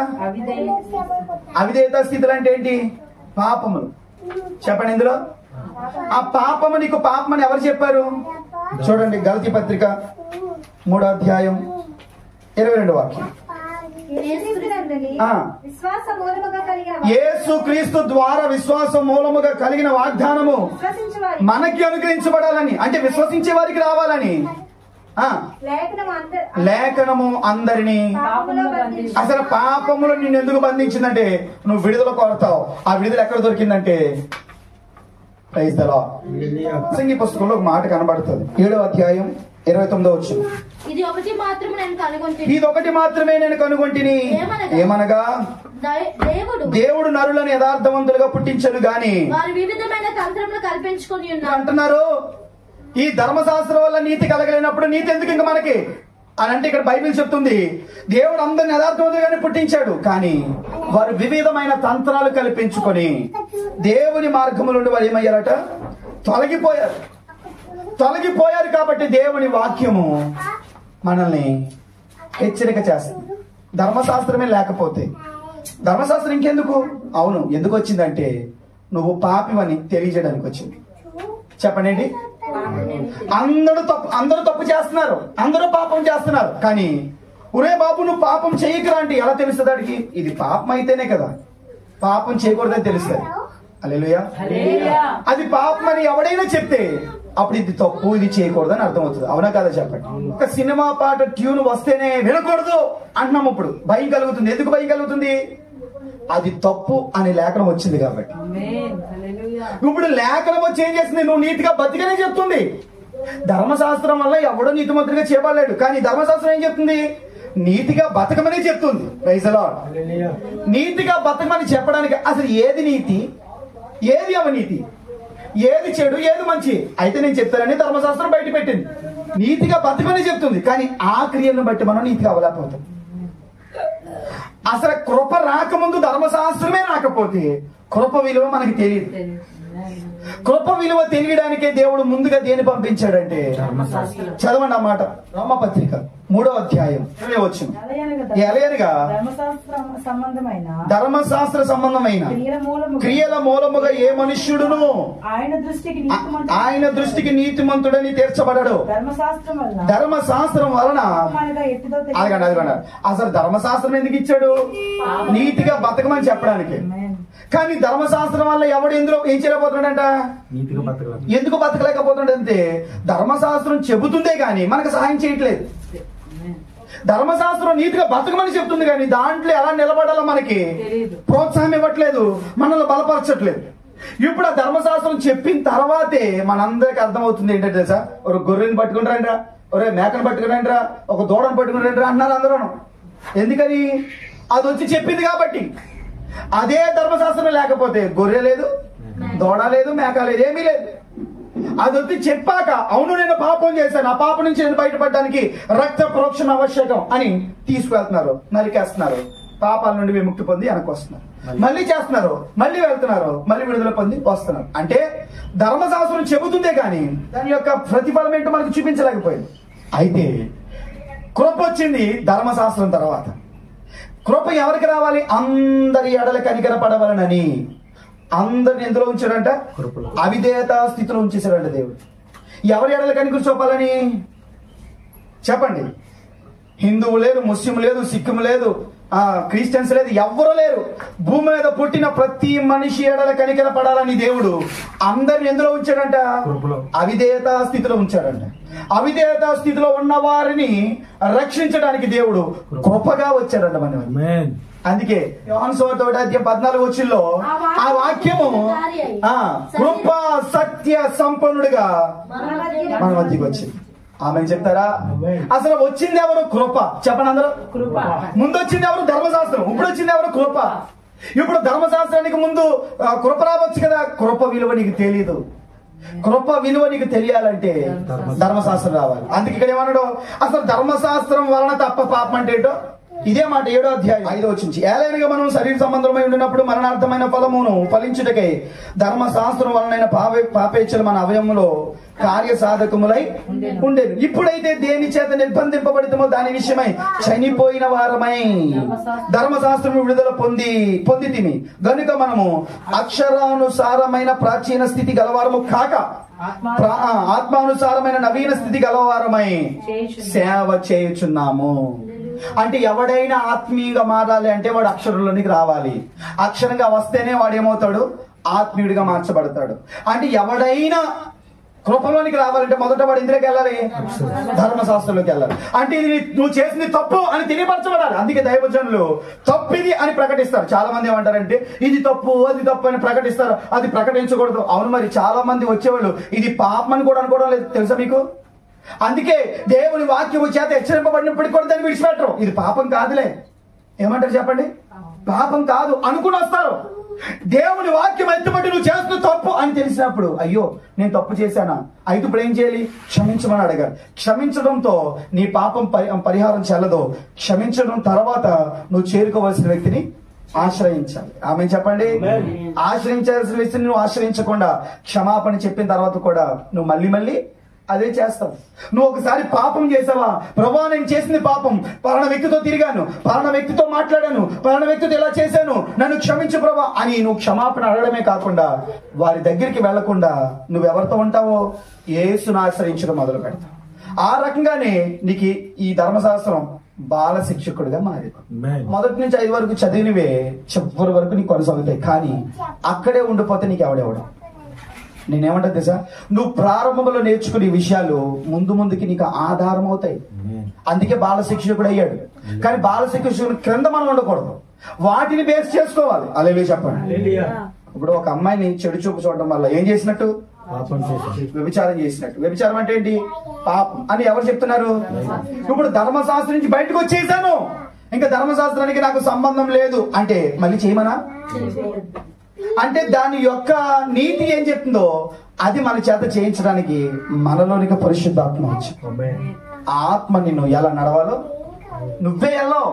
అవిధేయత స్థితులు అంటే ఏంటి? పాపములు. చెప్పండి, ఇందులో ఆ పాపము నీకు పాపమని ఎవరు చెప్పారు? చూడండి, గలతీ పత్రిక 3వ అధ్యాయం 22వ వాక్యం. యేసు క్రీస్తు ద్వారా విశ్వాసం మూలముగా కలిగిన వాగ్దానము మనకి అనుగ్రహించబడాలని, అంటే విశ్వసించే వారికి రావాలని లేఖనము అందరినీ. అసలు పాపములు నిన్ను ఎందుకు బంధించిందంటే నువ్వు విడుదల కోరతావు. ఆ విడుదల ఎక్కడ దొరికిందంటే ప్రైజ్ ది లార్డ్. ప్రసంగి పుస్తకంలో ఒక మాట కనబడుతుంది, 7వ అధ్యాయం 29వ వచనం. ఇది ఒకటి మాత్రమే నేను కనుగొంటిని, ఏమనగా దేవుడు నరులను యథార్థవంతులుగా పుట్టించను గాని వారు వివిధమైన తంత్రములు కల్పించుకొని ఉన్నారు అంటున్నారు. ఈ ధర్మశాస్త్రం వల్ల నీతి కలగలేనప్పుడు నీతి ఎందుకు ఇంకా మనకి అని అంటే ఇక్కడ బైబిల్ చెప్తుంది, దేవుడు అందరిని యథార్థవంతులుగానే పుట్టించాడు, కానీ వారు వివిధమైన తంత్రాలు కల్పించుకొని దేవుని మార్గము నుండి వారు ఏమయ్యారట? తొలగిపోయారు. కాబట్టి దేవుని వాక్యము మనల్ని హెచ్చరిక చేస్తుంది. ధర్మశాస్త్రమే లేకపోతే ధర్మశాస్త్రం ఇంకెందుకు? అవును, ఎందుకు వచ్చిందంటే నువ్వు పాపివని తెలియజేయడానికి వచ్చింది. చెప్పండి, అందరూ తప్పు చేస్తున్నారు, అందరూ పాపం చేస్తున్నారు, కానీ ఒరే బాబు నువ్వు పాపం చేయకురా అంటే ఎలా తెలుస్తుంది? అడిగి ఇది పాపం అయితేనే కదా, పాపం చేయకూడదని తెలుస్తుంది. హల్లెలూయా. అది పాపం అని ఎవడైనా చెప్తే అప్పుడు ఇది తప్పు, ఇది చేయకూడదని అర్థమవుతుంది. అవునా కదా? చెప్పండి. ఒక సినిమా పాట ట్యూన్ వస్తేనే వినకూడదు అంటున్నాం. ఇప్పుడు భయం కలుగుతుంది. ఎందుకు భయం కలుగుతుంది? అది తప్పు అనే లేఖనం వచ్చింది కాబట్టి. ఇప్పుడు లేఖనం వచ్చి ఏం చేస్తుంది? నువ్వు నీతిగా బతికనే చెప్తుంది. ధర్మశాస్త్రం వల్ల ఎవడో నీతిమంతుడిగా చేయబడలేడు, కానీ ధర్మశాస్త్రం ఏం చెప్తుంది? నీతిగా బతకమనే చెప్తుంది. Praise the lord. నీతిగా బతకమని చెప్పడానికి అసలు ఏది నీతి, ఏది అవినీతి, ఏది చెడు, ఏది మంచి అయితే నేను చెప్తానని ధర్మశాస్త్రం బయట పెట్టింది. నీతిగా బతకమని చెప్తుంది, కానీ ఆ క్రియలను బట్టి మనం నీతిగా అవ్వలేకపోతాం. అసలు కృప రాకముందు ధర్మశాస్త్రమే రాకపోతే కృప విలువ మనకి తెలియదు. కృప విలువ తెలియడానికే దేవుడు ముందుగా దేని పంపించాడంటే చదవండి ఆ మాట. రోమపత్రిక 3వ అధ్యాయం 20వ వచనం. ఎలయనగా ధర్మశాస్త్ర సంబంధమైన క్రియల మూలముగా ఏ మనుష్యుడును ఆయన దృష్టికి నీతిమంతుడని తీర్చబడడు. ధర్మశాస్త్రం వలన అదగండి. అసలు ధర్మశాస్త్రం ఎందుకు ఇచ్చాడు? నీతిగా బతకమని చెప్పడానికి. కానీ ధర్మశాస్త్రం వల్ల ఎవడు ఎందులో ఏం చేయలేకపోతున్నాడంట? ఎందుకు బతకలేకపోతున్నాడంటే ధర్మశాస్త్రం చెబుతుందే గాని మనకు సహాయం చేయట్లేదు. ధర్మశాస్త్రం నీతిగా బతకమని చెప్తుంది, కానీ దాంట్లో ఎలా నిలబడాలో మనకి ప్రోత్సాహం ఇవ్వట్లేదు, మనల్ని బలపరచట్లేదు. ఇప్పుడు ఆ ధర్మశాస్త్రం చెప్పిన తర్వాతే మనందరికి అర్థమవుతుంది ఏంటంటే సార్, ఒక గొర్రెని పట్టుకుని రండిరా, ఒరే మేకను పట్టుకుని రండిరా, ఒక దూడను పట్టుకుని రండిరా అన్నారు అందరూ. ఎందుకని? అది వచ్చి చెప్పింది కాబట్టి. అదే ధర్మశాస్త్రం లేకపోతే గొర్రె లేదు, దూడ లేదు, మేక లేదు, ఏమీ లేదు. అది వచ్చి చెప్పాక అవును నేను పాపం చేశాను, ఆ పాపం నుంచి నేను బయటపడడానికి రక్త ప్రోక్షణ ఆవశ్యకం అని తీసుకువెళ్తున్నారు, నరికేస్తున్నారు, పాపాల నుండి విముక్తి పొంది వెనక్కి వస్తున్నారు, మళ్ళీ చేస్తున్నారు, మళ్ళీ వెళ్తున్నారు, మళ్ళీ విడుదల పొంది వస్తున్నారు. అంటే ధర్మశాస్త్రం చెబుతుందే కానీ దాని యొక్క ప్రతిఫలం ఏంటో మనకు చూపించలేకపోయింది. అయితే కృప వచ్చింది ధర్మశాస్త్రం తర్వాత. కృప ఎవరికి రావాలి? అందరి ఎడల కనికరపడవలనని. అందరిని ఎందులో ఉంచాడంట? అవిధేయత స్థితిలో ఉంచేశాడంట దేవుడు. ఎవరి ఎడల కనికరు చూపాలని చెప్పండి. హిందువు లేదు, ముస్లిం లేదు, సిక్కుము లేదు, క్రిస్టియన్స్ లేదు, ఎవ్వరూ లేరు. భూమి మీద పుట్టిన ప్రతి మనిషి ఎడల కనికర పడాలని దేవుడు అందరిని ఎందులో ఉంచాడంట? అవిధేయత స్థితిలో ఉంచాడంట. అవిధేయత స్థితిలో ఉన్న వారిని రక్షించడానికి దేవుడు కృపగా వచ్చాడంట మన. అందుకే యోహాను సువార్త 14 ఆ వాక్యము కృప సత్య సంపన్నుడిగా మన మధ్యకి వచ్చింది. ఆమె చెప్తారా? అసలు వచ్చింది ఎవరు? కృప. చెప్పండి అందరూ. ముందు వచ్చింది ఎవరు? ధర్మశాస్త్రం. ఇప్పుడు వచ్చింది ఎవరు? కృప. ఇప్పుడు ధర్మశాస్త్రానికి ముందు కృప రావచ్చు కదా, కృప విలువ నీకు తెలియదు. కృప విలువ నీకు తెలియాలంటే ధర్మశాస్త్రం రావాలి. అందుకే ఇక్కడ ఏమన్నాడు, అసలు ధర్మశాస్త్రం వలన తప్ప పాపం అంటే ఏంటో ఇదే మాట 7వ అధ్యాయం 5వ వచనం. ఏలైనగా మనం శరీర సంబంధమై ఉండినప్పుడు మరణార్థమైన ఫలమును ఫలించుటకై ధర్మశాస్త్రం వలన పాపేచ్ఛలు మన అవయములో కార్యసాధకములై ఉండేది. ఇప్పుడైతే దేని చేత నిర్బంధింపబడితమో దాని విషయమై చనిపోయిన వారమై ధర్మశాస్త్రం విడుదల పొందితిమి గనుక మనము అక్షరానుసారమైన ప్రాచీన స్థితి గలవారము కాక ఆత్మానుసారమైన నవీన స్థితి గలవారమై సేవ చేయుచున్నాము. అంటే ఎవడైనా ఆత్మీయంగా మారాలి అంటే వాడు అక్షరంలోనికి రావాలి. అక్షరంగా వస్తేనే వాడు ఏమవుతాడు, ఆత్మీయుడిగా మార్చబడతాడు. అంటే ఎవడైనా కృపలోనికి రావాలంటే మొదట వాడు ఇందులోకి వెళ్ళాలి, ధర్మశాస్త్రంలోకి వెళ్ళాలి. అంటే ఇది నువ్వు చేసింది తప్పు అని తెలియపరచబడాలి. అందుకే దైవజనులు తప్పిది అని ప్రకటిస్తారు. చాలా మంది ఏమంటారంటే ఇది తప్పు అది తప్పు అని ప్రకటిస్తారు, అది ప్రకటించకూడదు. అవును, మరి చాలా మంది వచ్చేవాళ్ళు ఇది పాపం అని కూడా అనుకోవడం లేదు, తెలుసా మీకు? అందుకే దేవుని వాక్యం చేత హెచ్చరింపబడినప్పటికీ కూడా దాన్ని విడిచిపెట్టరు. ఇది పాపం కాదులే, ఏమంటారు చెప్పండి, పాపం కాదు అనుకుని వస్తారు. దేవుని వాక్యం ఎత్తుబట్టి నువ్వు చేస్తున్న తప్పు అని తెలిసినప్పుడు అయ్యో నేను తప్పు చేశానా, అయితే ఇప్పుడు ఏం చేయాలి, క్షమించమని అడగాలి. క్షమించడంతో నీ పాపం పరిహారం చెల్లదు. క్షమించడం తర్వాత నువ్వు చేరుకోవాల్సిన వ్యక్తిని ఆశ్రయించాలి. ఆమె చెప్పండి, ఆశ్రయించాల్సిన వ్యక్తిని నువ్వు ఆశ్రయించకుండా క్షమాపణ చెప్పిన తర్వాత కూడా నువ్వు మళ్ళీ అదే చేస్తావు. నువ్వు ఒకసారి పాపం చేసావా, ప్రభా నేను చేసింది పాపం, పలానా వ్యక్తితో తిరిగాను, పలానా వ్యక్తితో మాట్లాడాను, పలానా వ్యక్తితో ఇలా చేశాను, నన్ను క్షమించు ప్రభా అని నువ్వు క్షమాపణ అడగడమే కాకుండా వారి దగ్గరికి వెళ్లకుండా నువ్వెవరితో ఉంటావో యేసును ఆశ్రయించడం మొదలు పెడతావు. ఆ రకంగానే నీకు ఈ ధర్మశాస్త్రం బాల శిక్షకుడిగా మారి మొదటి నుంచి 5 వరకు చదివినవే చివరి వరకు నీకు కొనసాగుతాయి. కానీ అక్కడే ఉండిపోతే నీకు ఎవడెవడం. నేనేమంటా తెలుసా, నువ్వు ప్రారంభంలో నేర్చుకునే విషయాలు ముందుకి నీకు ఆధారం అవుతాయి. అందుకే బాల శిక్షకుడు అయ్యాడు. కానీ బాల శిక్షకుడు క్రింద మనం ఉండకూడదు, వాటిని బేస్ చేసుకోవాలి. అలాగే చెప్పండి. ఇప్పుడు ఒక అమ్మాయిని చెడు చూపు చూడడం వల్ల ఏం చేసినట్టు, వ్యభిచారం చేసినట్టు. వ్యభిచారం అంటే ఏంటి, పాపం అని ఎవరు చెప్తున్నారు? ఇప్పుడు ధర్మశాస్త్రం నుంచి బయటకు వచ్చేసాను, ఇంకా ధర్మశాస్త్రానికి నాకు సంబంధం లేదు అంటే మళ్ళీ చేయమనా? అంటే దాని యొక్క నీతి ఏం చెప్తుందో అది మన చేత చేయించడానికి మనలోనికి పరిశుద్ధాత్మ వచ్చి ఆత్మ నిన్ను ఎలా నడవాలో నువ్వే వెళ్ళావు.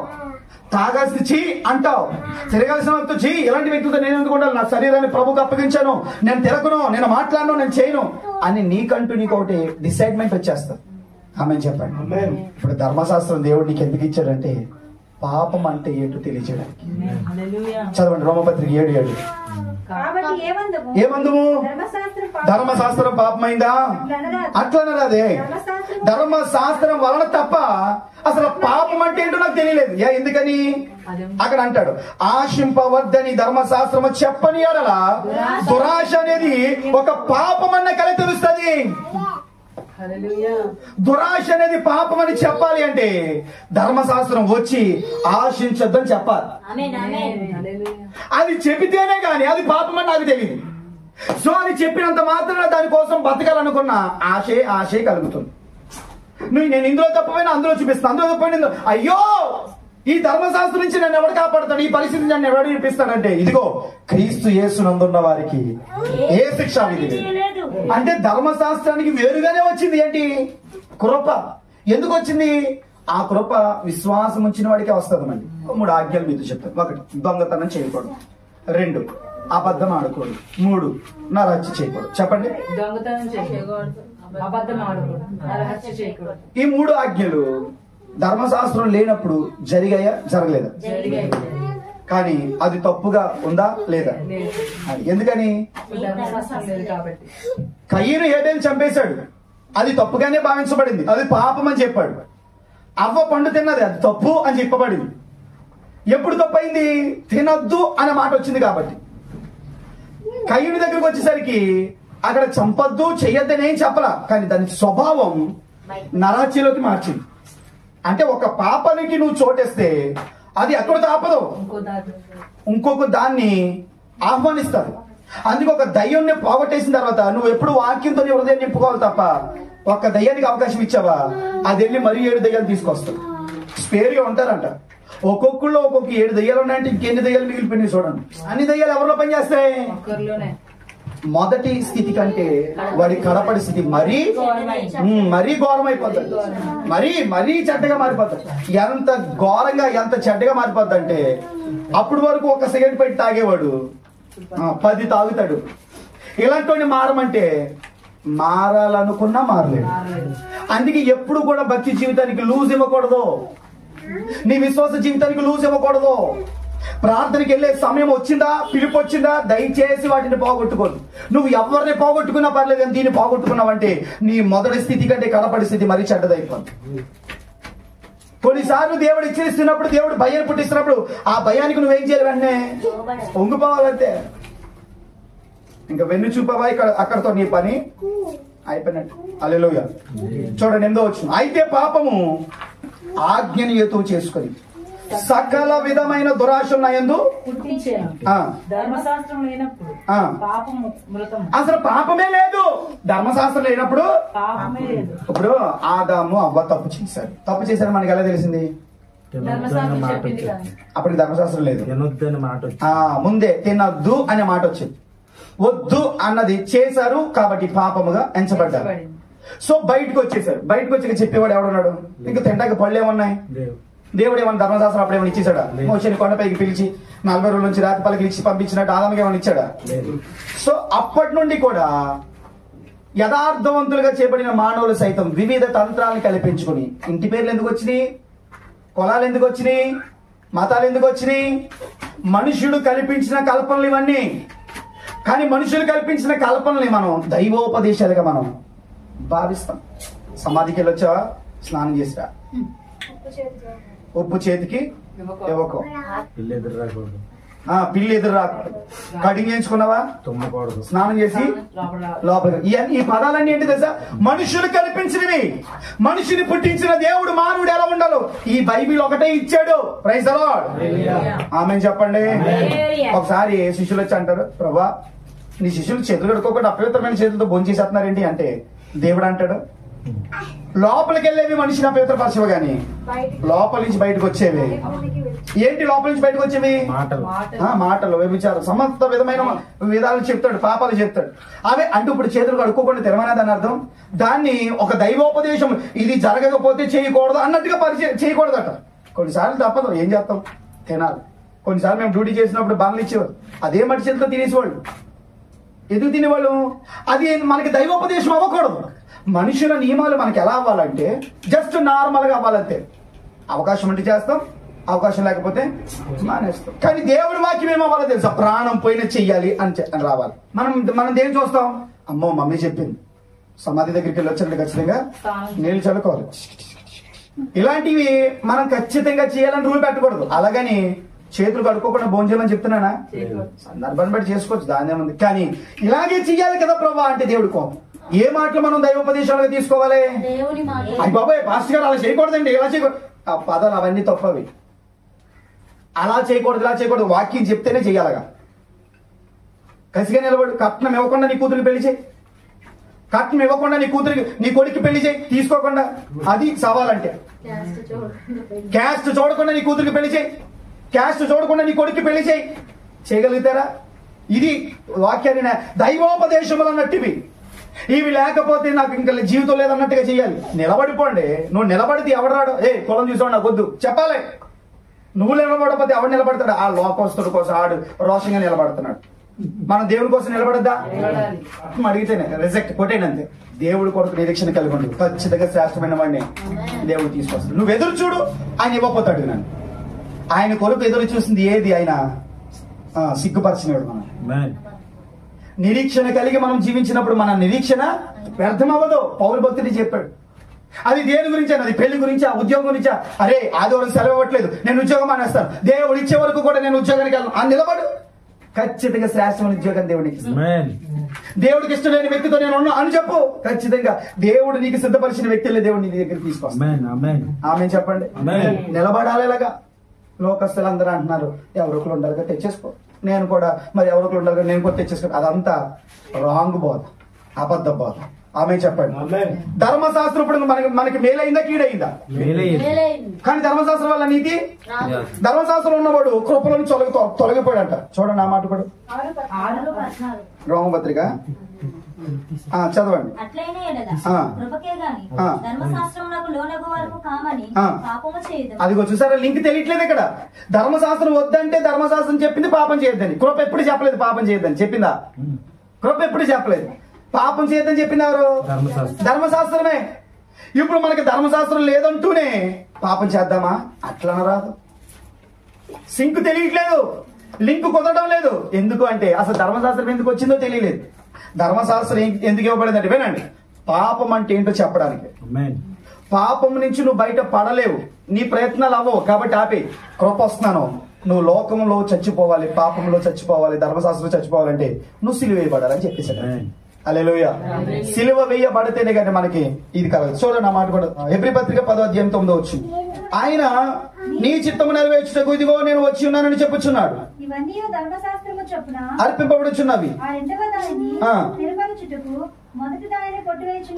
తాగాల్సి చీ అంటావు, తిరగాల్సిన వ్యక్తి చీ, ఇలాంటి వ్యక్తితో నేను ఎందుకు ఉండాలి, నా శరీరాన్ని ప్రభుకు అప్పగించాను, నేను తిరగను, నేను మాట్లాడను, నేను చేయను అని నీకంటూ నీకు ఒకటి డిసైడ్మెంట్ వచ్చేస్తుంది. ఆమె చెప్పండి. ఇప్పుడు ధర్మశాస్త్రం దేవుడు నీకు ఎందుకు ఇచ్చాడంటే పాపం అంటే ఏంటో తెలియజేయడానికి. చదవండి రోమపత్రిక 7:7. ఏమందుము, ధర్మశాస్త్రం పాపమైందా? అట్లనరాదే, ధర్మశాస్త్రం వలన తప్ప అసలు పాపం అంటే ఏంటో నాకు తెలియలేదు. ఎందుకని అక్కడ అంటాడు, ఆశింపవద్దని ధర్మశాస్త్రము చెప్పని యెడల దురాశ అనేది ఒక పాపం అన్న కలిగి తెలుస్తుంది. దురాశ అనేది పాపం అని చెప్పాలి అంటే ధర్మశాస్త్రం వచ్చి ఆశించొద్దని చెప్పాలి. అది చెబితేనే గాని అది పాపం అని నాకు తెలియదు. సో అది చెప్పినంత మాత్రం దానికోసం బతకాలనుకున్న ఆశే కలుగుతుంది. నేను ఇందులో తప్పపోయినా అందులో చూపిస్తాను, అందులో తప్పపోయినా అయ్యో ఈ ధర్మశాస్త్రం నుంచి నన్ను ఎవడు కాపాడుతాడు, ఈ పరిస్థితి నన్ను ఎవడు చూపిస్తాడంటే ఇదిగో క్రీస్తు యేసునందున్న వారికి ఏ శిక్ష విధి. అంటే ధర్మశాస్త్రానికి వేరుగానే వచ్చింది ఏంటి, కృప. ఎందుకు వచ్చింది ఆ కృప? విశ్వాసం ఉంచిన వాడికే వస్తుంది. మళ్ళీ 3 ఆజ్ఞలు మీతో చెప్తాను. 1 దొంగతనం చేయకూడదు, 2 అబద్ధం ఆడకూడదు, 3 నరహత్య చేయకూడదు. చెప్పండి. ఈ 3 ఆజ్ఞలు ధర్మశాస్త్రం లేనప్పుడు జరిగాయా, జరగలేదా? కానీ అది తప్పుగా ఉందా లేదా? ఎందుకని కయ్యను హేబేలు చంపేశాడు, అది తప్పుగానే భావించబడింది, అది పాపం అని చెప్పాడు. అవ్వ పండు తిన్నది, అది తప్పు అని చెప్పబడింది. ఎప్పుడు తప్పైంది? తినద్దు అనే మాట వచ్చింది కాబట్టి. కయ్యుని దగ్గరకు వచ్చేసరికి అక్కడ చంపద్దు చెయ్యొద్దని ఏం చెప్పలా, కానీ దాని స్వభావం నరహత్యలోకి మార్చింది. అంటే ఒక పాపానికి నువ్వు చోటేస్తే అది అక్కడితో ఆపదు, ఇంకొక దాన్ని ఆహ్వానిస్తారు. అందుకే ఒక దయ్యాన్ని పోగొట్టేసిన తర్వాత నువ్వు ఎప్పుడు వాక్యంతో నీ హృదయం నింపుకోవాలి తప్ప ఒక్క దయ్యానికి అవకాశం ఇచ్చావా అది వెళ్ళి మరి 7 దయ్యాలు తీసుకొస్తావు. స్పేర్గా ఉంటారంట. ఒక్కొక్కళ్ళు ఒక్కొక్క 7 దయ్యాలు ఉన్నాయంటే ఇంకెన్ని దయ్యాలు మిగిలిపోయినాయి చూడండి. అన్ని దయ్యాలు ఎవరిలో పనిచేస్తాయి? మొదటి స్థితి కంటే వాడి కడపడి స్థితి మరీ ఘోరమైపోతుంది. మరీ చెడ్డగా మారిపోతుంది. ఎంత ఘోరంగా ఎంత చెడ్డగా మారిపోద్ది అంటే అప్పుడు వరకు ఒక సిగరెట్ పెట్టి తాగేవాడు 10 తాగుతాడు. ఇలాంటి మారమంటే మారాలనుకున్నా మారలేదు. అందుకే ఎప్పుడు కూడా భక్తి జీవితానికి లూజ్ ఇవ్వకూడదు. నీ విశ్వాస జీవితానికి లూజ్ ఇవ్వకూడదు. ప్రార్థనకి వెళ్ళే సమయం వచ్చిందా, పిలుపు వచ్చిందా, దయచేసి వాటిని పోగొట్టుకోదు. నువ్వు ఎవరిని పోగొట్టుకున్నా పర్లేదు, కానీ దీన్ని పోగొట్టుకున్నావంటే నీ మొదటి స్థితి కంటే కడపడి స్థితి మరీ చెడ్డదైపోతుంది. కొన్నిసార్లు దేవుడు హెచ్చరిస్తున్నప్పుడు, దేవుడు భయాన్ని పుట్టిస్తున్నప్పుడు ఆ భయానికి నువ్వేం చేయాలి? వెంటనే ఒంగిపోవాలంటే ఇంకా వెన్ను చూపవా, అక్కడతో నీ పని అయిపోయినట్టు. హల్లెలూయా. చూడండి 8వ వచనం. అయితే పాపము ఆజ్ఞను హేతువు చేసుకొని సకల విధమైన దురాశలున్నాయందు అసలు పాపమే లేదు. ధర్మశాస్త్రం లేనప్పుడు ఇప్పుడు ఆదాము అవ్వ తప్పు చేశారు. మనకి ఎలా తెలిసింది? అప్పటికి ధర్మశాస్త్రం లేదు. ముందే తినొద్దు అనే మాట వచ్చింది. వద్దు అన్నది చేశారు కాబట్టి పాపముగా ఎంచబడ్డారు. సో బయటకు వచ్చేసారు. బయటకు వచ్చి చెప్పేవాడు ఎవడున్నాడు? ఇంకా తింటాక పళ్ళు ఏమన్నాయి? దేవుడు ఏమన్నా ధర్మశాస్త్రం అప్పుడు ఏమైనా ఇచ్చేసాడా? మోషని కొండపైకి పిలిచి 40 రోజుల నుంచి రాతి పలకి ఇచ్చి పంపించినట్టు ఆదాముకి ఏమైనా ఇచ్చాడా? సో అప్పటి నుండి కూడా యథార్థవంతులుగా చేపడిన మానవులు సైతం వివిధ తంత్రాలను కల్పించుకుని ఇంటి పేర్లు ఎందుకు వచ్చినాయి? కులాలు ఎందుకు వచ్చినాయి? మతాలు ఎందుకు వచ్చినాయి? మనుషుడు కల్పించిన కల్పనలు ఇవన్నీ. కానీ మనుషులు కల్పించిన కల్పనల్ని మనం దైవోపదేశాలుగా మనం భావిస్తాం. సమాధికి వెళ్ళొచ్చావా? స్నానం చేసిరా. ఉప్పు చేతికి ఇవ్వకు. పిల్లి ఎదురు రాకూడదు. కటింగ్ చేయించుకున్నావా? స్నానం చేసి లోపలికి. ఈ పదాలన్నీ ఏంటి తెలుసా? మనుషులు కల్పించినవి. మనిషిని పుట్టించిన దేవుడు మానవుడు ఎలా ఉండాలో ఈ బైబిల్ ఒకటే ఇచ్చాడు. Praise the lord. ఆమేన్ చెప్పండి. ఒకసారి శిష్యులు వచ్చి అంటారు, ప్రభా నీ శిష్యులు చేతులు కడుక్కోకుండా అపవిత్రమైన చేతులతో భోజనం చేసేస్తున్నారేంటి అంటే దేవుడు అంటాడు, లోపలికి వెళ్ళేవి మనిషిని అపవిత్రపరచవు గాని లోపల నుంచి బయటకు వచ్చేవి ఏంటి? లోపల నుంచి బయటకు వచ్చేవి మాటలు, వ్యభిచారం, సమస్త విధమైన విధాలు చెప్తాడు, పాపాలు చెప్తాడు. అవే అంటే ఇప్పుడు చేతులు కడుక్కోకుండా తెరవనేది అని అర్థం. దాన్ని ఒక దైవోపదేశం ఇది జరగకపోతే చేయకూడదు అన్నట్టుగా పరిచయం చేయకూడదట. కొన్నిసార్లు తప్పదు, ఏం చేస్తాం? తినాలి. కొన్నిసార్లు మేము డ్యూటీ చేసినప్పుడు బండ్లు ఇచ్చేవారు, అదే మట్టి చేతితో తినేసేవాళ్ళు. ఎందుకు తినేవాళ్ళు? అది మనకి దైవోపదేశం అవ్వకూడదు. మనుషుల నియమాలు మనకి ఎలా అవ్వాలంటే జస్ట్ నార్మల్ గా అవ్వాలంతే. అవకాశం ఉంటే చేస్తాం, అవకాశం లేకపోతే మానేస్తాం. కానీ దేవుడి వాక్యం ఏమవ్వాలో తెలుసా? ప్రాణం పోయినా చెయ్యాలి అని రావాలి. మనం దేని చూస్తాం? అమ్మో మమ్మీ చెప్పింది, సమాధి దగ్గరికి వెళ్ళి వచ్చారంటే ఖచ్చితంగా నీళ్ళు చల్లుకోవాలి. ఇలాంటివి మనం ఖచ్చితంగా చేయాలని రూల్ పెట్టకూడదు. అలాగని చేతులు కడుక్కోకుండా భోజనం చేయమని చెప్తున్నానా? సందర్భాన్ని బట్టి చేసుకోవచ్చు, దాని ఏముంది. కానీ ఇలాగే చెయ్యాలి కదా ప్రభా అంటే దేవుడి కోపం. ఏ మాటలు మనం దైవోపదేశాలుగా తీసుకోవాలి? అయ్యి బాబాయ్ పాస్టర్ గారు అలా చేయకూడదండి, ఇలా చేయకూడదు. ఆ పదాలు అవన్నీ తప్పవి. అలా చేయకూడదు, ఇలా చేయకూడదు. వాక్యం చెప్తేనే చెయ్యాలగా. కసిగా నిలబడు. కట్నం ఇవ్వకుండా నీ కూతురికి పెళ్లి చేయి. కట్నం ఇవ్వకుండా నీ కొడుకు పెళ్లి చేయి తీసుకోకుండా. అది సవాలంటే. క్యాస్ట్ చూడకుండా నీ కూతురికి పెళ్లి చేయి, క్యాస్ట్ చూడకుండా నీ కొడుకు పెళ్లి చేయి. చేయగలుగుతారా? ఇది వాక్యాన్ని దైవోపదేశములు అన్నట్టువి. ఇవి లేకపోతే నాకు ఇంకా జీవితం లేదన్నట్టుగా చెయ్యాలి. నిలబడిపోండి. నువ్వు నిలబడితే ఎవడరాడు? కులం చూసాడు నాకు వద్దు చెప్పాలి. నువ్వు నిలబడకపోతే ఎవడు నిలబడతాడు? ఆ లోకస్తుడి కోసం ఆడు రోషంగా నిలబడుతున్నాడు. మనం దేవుడి కోసం నిలబడద్దా? అడిగితేనే రిజెక్ట్ కొట్టేయండి అంతే. దేవుడి కొరకు నిరీక్షణ కలిగి ఉండు. ఖచ్చితంగా శ్రేష్టమైన వాడిని దేవుడు తీసుకొస్తాడు. నువ్వు ఎదురు చూడు, ఆయన ఇవ్వకపోతాడు. నన్ను ఆయన కొరకు ఎదురు చూసింది ఏది? ఆయన సిగ్గుపరిచినాడు. మనం నిరీక్షణ కలిగి మనం జీవించినప్పుడు మన నిరీక్షణ వ్యర్థం అవ్వదు. పౌలు భక్తుడు చెప్పాడు. అది దేని గురించి? అది పెళ్లి గురించి, ఆ ఉద్యోగం గురించా? అరే ఆదివారం సెలవు ఇవ్వట్లేదు, నేను ఉద్యోగం మానేస్తాను, దేవుడు ఇచ్చే వరకు కూడా నేను ఉద్యోగానికి వెళ్ళను అని నిలబడు. ఖచ్చితంగా శ్రేష్టమైన ఉద్యోగం దేవుడికి. దేవుడికి ఇష్టం లేని వ్యక్తితో నేను ఉన్నా అని చెప్పు. ఖచ్చితంగా దేవుడు నీకు సిద్ధపరిచిన వ్యక్తులే దేవుడు నీ దగ్గర తీసుకొస్తాడు. ఆమె చెప్పండి. నిలబడాలి. ఇలాగా లోకస్తులు అందరూ అంటున్నారు ఎవరొకరు ఉండాలిగా తెచ్చేసుకో, నేను కూడా మరి ఎవరొకరు ఉండాలిగా నేను కూడా తెచ్చేసుకో. అదంతా రాంగ్ బోధ, అబద్ధ బోధ. ఆమె చెప్పండి. ధర్మశాస్త్రం ఇప్పుడు మనకి మేలైందా కీడైందా? కానీ ధర్మశాస్త్రం వల్ల నీతి, ధర్మశాస్త్రం ఉన్నవాడు కృపలను తొలగిపోయాడంట. చూడండి ఆ మాట కూడా రోమపత్రిక చదవండి. అదిగో చూసారా, లింక్ తెలియట్లేదు ఇక్కడ. ధర్మశాస్త్రం వద్దంటే ధర్మశాస్త్రం చెప్పింది పాపం చేయొద్దని. కృప ఎప్పుడు చెప్పలేదు పాపం చేయొద్దని చెప్పిందా? కృప ఎప్పుడు చెప్పలేదు. పాపం చేయొద్దని చెప్పింది ఎవరు? ధర్మశాస్త్రమే. ఇప్పుడు మనకి ధర్మశాస్త్రం లేదంటూనే పాపం చేద్దామా? అట్లా రాదు. సింక్ తెలియట్లేదు, లింక్ కుదరడం లేదు. ఎందుకు అంటే అసలు ధర్మశాస్త్రం ఎందుకు వచ్చిందో తెలియలేదు. ధర్మశాస్త్రం ఎందుకు ఇవ్వబడింది అంటే, వినండి, పాపం అంటే ఏంటో చెప్పడానికి. పాపం నుంచి నువ్వు బయట పడలేవు, నీ ప్రయత్నాలు అవ్వవు, కాబట్టి ఆపి. కృప వస్తున్నాను, నువ్వు లోకంలో చచ్చిపోవాలి, పాపంలో చచ్చిపోవాలి, ధర్మశాస్త్రం చచ్చిపోవాలంటే నువ్వు సిలువ వేయబడాలని చెప్పేసాడు. హల్లెలూయా. సిలువ వేయబడితేనే కానీ మనకి ఇది కలగదు. చూడండి ఆ మాట కూడా హెబ్రీ పత్రిక 10:9 ఆయన నీ చిత్తము నెరవేర్చుటకు ఇదిగో నేను వచ్చి ఉన్నానని చెప్పుచున్నాడు. అర్పింపబడుచున్నవి.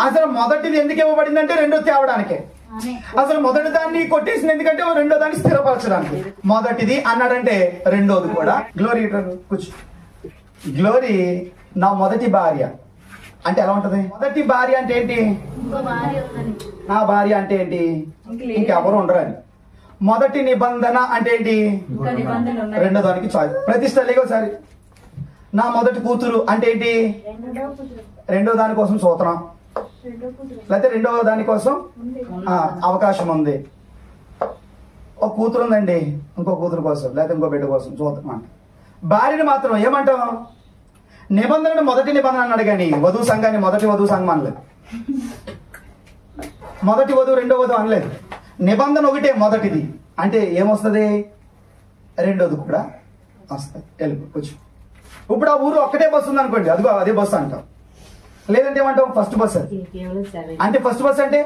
అసలు మొదటిది ఎందుకు ఇవ్వబడిందంటే రెండో తేవడానికే. అసలు మొదటి దాన్ని కొట్టేసింది ఎందుకంటే రెండో దాన్ని స్థిరపరచడానికి. మొదటిది అన్నాడంటే రెండోది కూడా. గ్లోరీ కూర్చో. గ్లోరీ నా మొదటి భార్య అంటే ఎలా ఉంటది? మొదటి భార్య అంటే ఏంటి? నా భార్య అంటే ఏంటి? ఇంకెవరు ఉండరని. మొదటి నిబంధన అంటే ఏంటి? రెండో దానికి చాయిస్. ప్రతిష్ట లేక ఒకసారి. నా మొదటి కూతురు అంటే ఏంటి? రెండో దానికోసం సూత్రం, లేకపోతే రెండవ దానికోసం అవకాశం ఉంది. ఒక కూతురు ఉందండి, ఇంకో కూతురు కోసం లేకపోతే ఇంకో బిడ్డ కోసం సూత్రం అంట. భార్యని మాత్రం ఏమంటాం? నిబంధనను మొదటి నిబంధన అన్నాడు కానీ వధువు సంఘాన్ని మొదటి వధువు సంఘం అనలేదు. మొదటి వధువు రెండో వధువు అనలేదు. నిబంధన ఒకటే మొదటిది అంటే ఏమొస్తుంది? రెండోది కూడా వస్తుంది. వెళ్ళిపోవచ్చు. ఇప్పుడు ఆ ఊరు ఒక్కటే బస్సు ఉంది అనుకోండి, అదిగో అదే బస్సు అంటాం. లేదంటే ఏమంటాం? ఫస్ట్ బస్ అంటే ఫస్ట్ బస్ అంటే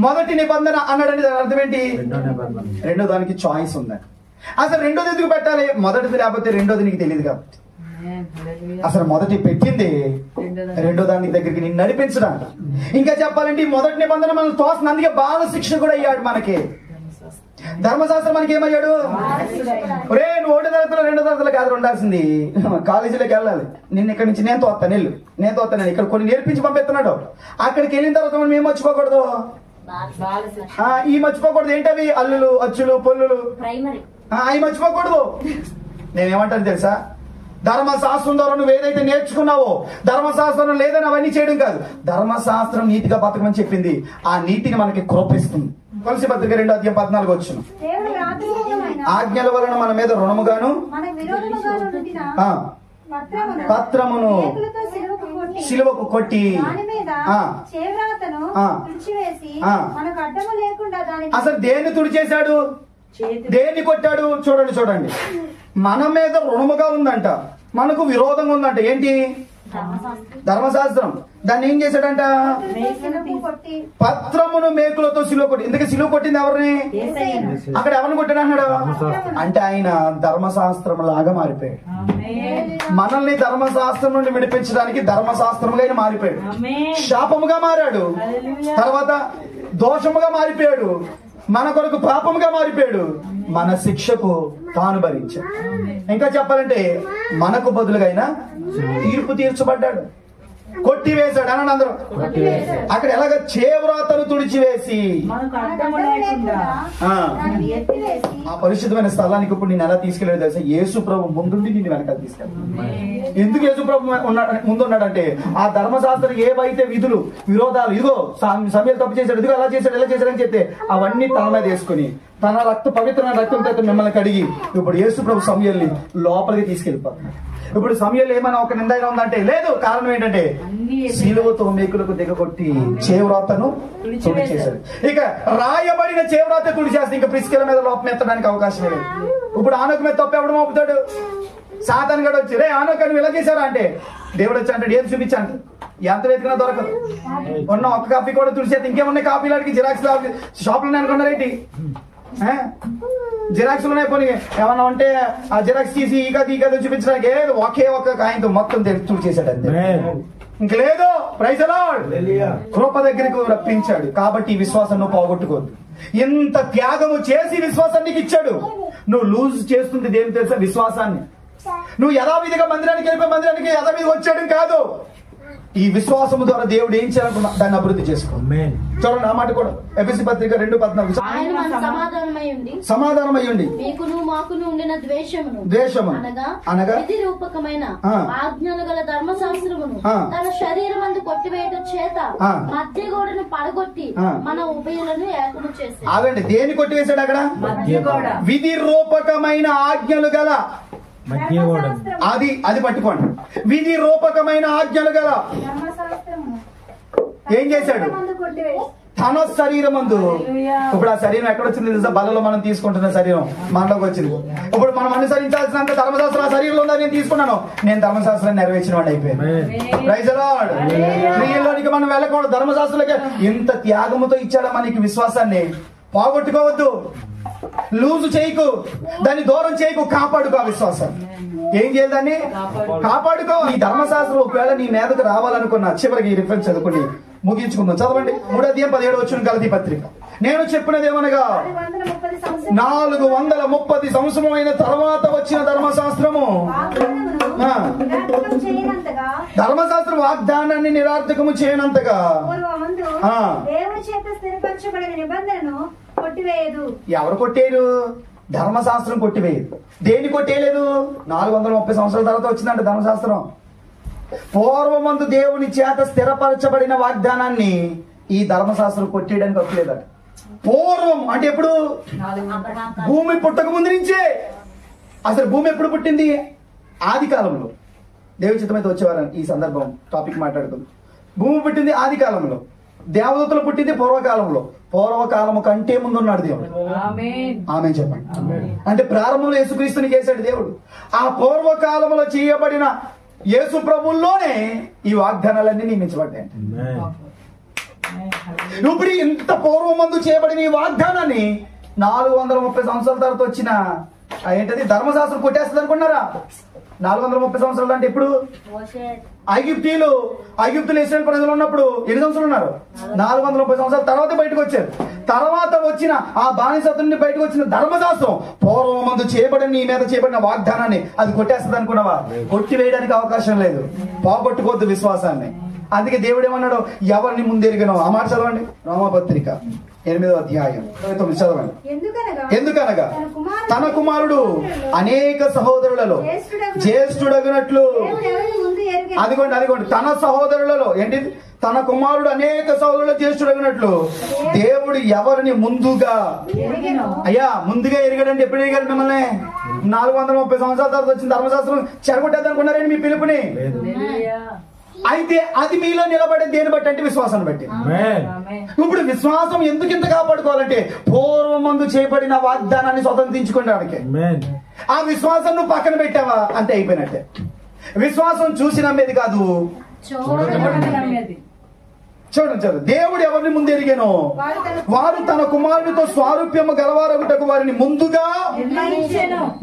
మొదటి నిబంధన అన్నాడంటే అర్థం ఏంటి? రెండో దానికి చాయిస్ ఉందండి. అసలు రెండోది ఎందుకు పెట్టాలి? మొదటిది లేకపోతే రెండోది నీకు తెలియదు కాబట్టి. అసలు మొదటి పెట్టింది రెండో దాని దగ్గరికి నిన్ను నడిపించడానికి. ఇంకా చెప్పాలంటే ఈ మొదటి నిబంధన మనం తోసిన, అందుకే బాల శిక్ష కూడా అయ్యాడు మనకి. ధర్మశాస్త్రం మనకి ఏమయ్యాడు? రే నువ్వు ఒకటో తరగతిలో రెండో తరగతిలో కాదు ఉండాల్సింది, కాలేజీలోకి వెళ్ళాలి. నిన్న ఇక్కడి నుంచి నేను తోస్తాను, వెళ్ళు, నేను తోస్తాను, ఇక్కడ కొన్ని నేర్పించి పంపిస్తున్నాడు. అక్కడికి వెళ్ళిన తర్వాత మనం ఏం మర్చిపోకూడదు? ఈ మర్చిపోకూడదు. ఏంటవి? అల్లులు, అచ్చులు, పొల్లులు, అవి మర్చిపోకూడదు. నేనేమంటాను తెలుసా? ధర్మశాస్త్రం ద్వారా నువ్వు ఏదైతే నేర్చుకున్నావో, ధర్మశాస్త్రం లేదని అవన్నీ చేయడం కాదు. ధర్మశాస్త్రం నీతిగా బతకమని చెప్పింది. ఆ నీతిని మనకి కృపిస్తుంది. కొలస్సీ పత్రిక 2:14 ఆజ్ఞల వలన మన మీద రుణముగాను పత్రమును సిలువకు కొట్టి అసలు దేన్ని తుడిచేశాడు? దేన్ని కొట్టాడు? చూడండి. మన మీద రుణముగా ఉందంట, మనకు విరోధంగా ఉందంట. ఏంటి? ధర్మశాస్త్రం. దాన్ని ఏం చేశాడంట? పత్రమును మేకులతో సిలువ కొట్టి. ఇందుకే సిలువ కొట్టింది ఎవరిని? అక్కడ ఎవరిని కొట్టాడు అన్నాడు అంటే ఆయన ధర్మశాస్త్రం లాగా మారిపోయాడు. మనల్ని ధర్మశాస్త్రం నుండి విడిపించడానికి ధర్మశాస్త్రముగా ఆయన మారిపోయాడు. శాపముగా మారాడు, తర్వాత దోషముగా మారిపోయాడు, మన కొరకు పాపముగా మారిపోయాడు, మన శిక్షకు తాను భరించాడు. ఇంకా చెప్పాలంటే మనకు బదులుగా ఆయన తీర్పు తీర్చబడ్డాడు. కొట్టివేశాడు అని అందరూ. అక్కడ ఎలాగ చేవ్రాతను తుడిచివేసి ఆ పరిశుద్ధమైన స్థలానికి ఇప్పుడు నేను ఎలా తీసుకెళ్ళాడు తెలుసా? యేసు ప్రభు ముందుండి నిన్ను వెనకాల తీసుకెళ్ళాడు. ఎందుకు యేసు ప్రభు ముందున్నాడంటే ఆ ధర్మశాస్త్రం ఏవైతే విధులు, విరోధాలు, ఇదిగో సమయాలు తప్పు చేశాడు, ఇదిగో ఎలా చేశాడు అని చెప్తే అవన్నీ తన మీద వేసుకుని తన పవిత్రమైన రక్తంతో మిమ్మల్ని కడిగి ఇప్పుడు యేసు ప్రభు సమయాల్ని లోపలికి తీసుకెళ్ళిపోతున్నాడు. ఇప్పుడు సమయంలో ఏమైనా ఒక నిందగా ఉందంటే లేదు. కారణం ఏంటంటే శిలువతో మేకులకు దిగగొట్టి చేవ్రాతను తుడిచేశాడు. ఇక రాయబడిన చేవ్రాత తుడిచేస్తే ఇంకా ప్రిస్కిల మీద లోపం ఎత్తడానికి అవకాశం లేదు. ఇప్పుడు ఆనోకు మీద తప్పు ఎవడు మోపుతాడు? సాతాను గడు వచ్చి రే ఆనోకు నువ్వు ఇలా చేశారా అంటే దేవుడు వచ్చి అంటాడు ఏం చూపించాను, ఎంత వెతికినా దొరకదు. ఉన్న ఒక్క కాపీ కూడా తుడిచేస్తే ఇంకేమున్నాయి కాపీలు అడిగి జిరాక్స్ షాపులు అనుకున్నారేంటి? జిరాక్స్ ఉన్నాయి, పోనీ ఏమన్నా ఉంటే ఆ జిరాక్స్ తీసి ఈ కథ చూపించడానికి ఒకే ఒక్క కాయంతో మొత్తం తుడిచేశాడు అంతే. ఇంక లేదు. Praise the lord. కృప దగ్గరికి రప్పించాడు. కాబట్టి ఈ విశ్వాసం నువ్వు పోగొట్టుకోవద్దు. ఇంత త్యాగము చేసి విశ్వాసాన్ని నీకు ఇచ్చాడు. నువ్వు లూజ్ చేస్తుంది దేని తెలుసా? విశ్వాసాన్ని. నువ్వు యథావిధిగా మందిరానికి వెళ్ళిపోయి మందిరానికి యథావిధిగా వచ్చాడు కాదు. ఈ విశ్వాసము ద్వారా దేవుడు ఏం చేయాలనుకున్నా దాన్ని అభివృద్ధి చేసుకో. చూడండి ఆ మాట కూడా ఎఫెసీ పత్రిక 2:14. ఆయన మన సమాధానమై ఉండి మీకును మాకును ఉండిన ద్వేషమును అనగా విధి రూపకమైన ఆజ్ఞలు గల ధర్మశాస్త్రమును తన శరీరమందు కొట్టివేయట చేత మధ్య గోడను పడగొట్టి మన ఉభయులను ఏకము చేశాడు. ఆగండి, దేని కొట్టివేశాడు అక్కడ? విధి రూపకమైన ఆజ్ఞలు గల అది పట్టుకోండి. విధి రూపకమైన ఆజ్ఞలు గల ఏం చేశాడు? తన శరీరమందు. ఇప్పుడు ఆ శరీరం ఎక్కడ వచ్చింది తెలుసా? బలలో మనం తీసుకుంటున్న శరీరం మనలోకి వచ్చింది. ఇప్పుడు మనం అనుసరించాల్సినంత ధర్మశాస్త్రం ఆ శరీరంలో ఉందా? నేను తీసుకున్నాను, నేను ధర్మశాస్త్రాన్ని నెరవేర్చిన వాడు అయిపోయాను. Praise the lord. క్రియల్లోనికి మనం వెళ్ళకూడదు. ధర్మశాస్త్రాలకి ఇంత త్యాగముతో ఇచ్చాడా మనకి విశ్వాసాన్ని? పోగొట్టుకోవద్దు, లూజు చేయకు, దాన్ని దూరం చేయకు, కాపాడుకో ఆ విశ్వాసాన్ని. ఏం చేయాలి? దాన్ని కాపాడుకో. ఈ ధర్మశాస్త్రం ఒకవేళ నీ మీదకు రావాలనుకున్నా, చివరికి ఈ రిఫరెన్స్ చదువుకుని ముగించుకుందాం. చదవండి 3:17 గలతీ పత్రిక. నేను చెప్పినది ఏమనగా 430 సంవత్సరమైన తర్వాత వచ్చిన ధర్మశాస్త్రము ధర్మశాస్త్రం వాగ్దానాన్ని నిరార్థకము చేయనంతగా ఎవరు కొట్టేరు? ధర్మశాస్త్రం కొట్టివేయదు. దేన్ని కొట్టేయలేదు? 430 సంవత్సరాల తర్వాత వచ్చిందంట ధర్మశాస్త్రం. పూర్వమందు దేవుని చేత స్థిరపరచబడిన వాగ్దానాన్ని ఈ ధర్మశాస్త్రం కొట్టేయడానికి వస్తలేదట. పూర్వం అంటే ఎప్పుడు? భూమి పుట్టక ముందు నుంచే. అసలు భూమి ఎప్పుడు పుట్టింది? ఆది కాలంలో. దేవుని చిత్తమైతే వచ్చేవారు ఈ సందర్భం టాపిక్ మాట్లాడుతుంది. భూమి పుట్టింది ఆది కాలంలో. దేవదూతలు పుట్టింది పూర్వకాలంలో. పూర్వకాలము కంటే ముందు ఉన్నాడు దేవుడు. ఆమె చెప్పండి. అంటే ప్రారంభంలో యేసుక్రీస్తుని చేశాడు దేవుడు. ఆ పూర్వకాలంలో చేయబడిన యేసు ప్రభువుల్లోనే ఈ వాగ్దానాలన్నీ నియమించబడ్డాయి. ఇప్పుడు ఇంత పూర్వమందు చేయబడిన ఈ వాగ్దానాన్ని 430 సంవత్సరాల తర్వాత వచ్చిన ఏంటది ధర్మశాస్త్రం కొట్టేస్తుంది అనుకున్నారా? 430 సంవత్సరాలు అంటే ఇప్పుడు ఐగుప్తీయులు ఇశ్రాయేలు ప్రజలు ఉన్నప్పుడు ఎన్ని సంవత్సరాలు ఉన్నారు? 430 సంవత్సరాల తర్వాత బయటకు వచ్చారు. తర్వాత వచ్చిన ఆ బానిసత్వం నుండి బయటకు వచ్చిన ధర్మశాస్త్రం పూర్వమందు చేయబడిన నీ మీద చేయబడిన వాగ్దానాన్ని అది కొట్టేస్తుంది అనుకున్నావా? కొట్టివేయడానికి అవకాశం లేదు. పోగొట్టుకోవద్దు విశ్వాసాన్ని. అందుకే దేవుడు ఏమన్నాడు? ఎవరిని ముందెరిగినో ఆ మాట చదవండి. రోమపత్రిక 8:29 చదవండి. ఎందుకనగా తన కుమారుడు అనేక సహోదరులలో జ్యేష్ఠుడగినట్లు. అదిగోండి తన సహోదరులలో ఏంటి? తన కుమారుడు అనేక సహోదరులలో జ్యేష్ఠుడగినట్లు దేవుడు ఎవరిని ముందుగా ముందుగా ఎరిగాడంటే ఎప్పుడు ఎరిగాడు మిమ్మల్ని? 430 సంవత్సరాల తర్వాత వచ్చిన ధర్మశాస్త్రం చెరగొట్టేదనుకున్నారండి మీ పిలుపుని. అయితే అది మీలో నిలబడే దేని బట్టి అంటే విశ్వాసాన్ని బట్టి. ఇప్పుడు విశ్వాసం ఎందుకు ఇంత కాపాడుకోవాలంటే పూర్వమందు చేయబడిన వాగ్దానాన్ని స్వతంత్రించుకోవడానికి. ఆ విశ్వాసం నువ్వు పక్కన పెట్టావా అంతే అయిపోయినట్టే. విశ్వాసం చూసి నమ్మేది కాదు, చూడండి. దేవుడు ఎవరిని ముందు ఎరిగానో వారు తన కుమారునితో స్వారూప్యము గలవారగుటకు వారిని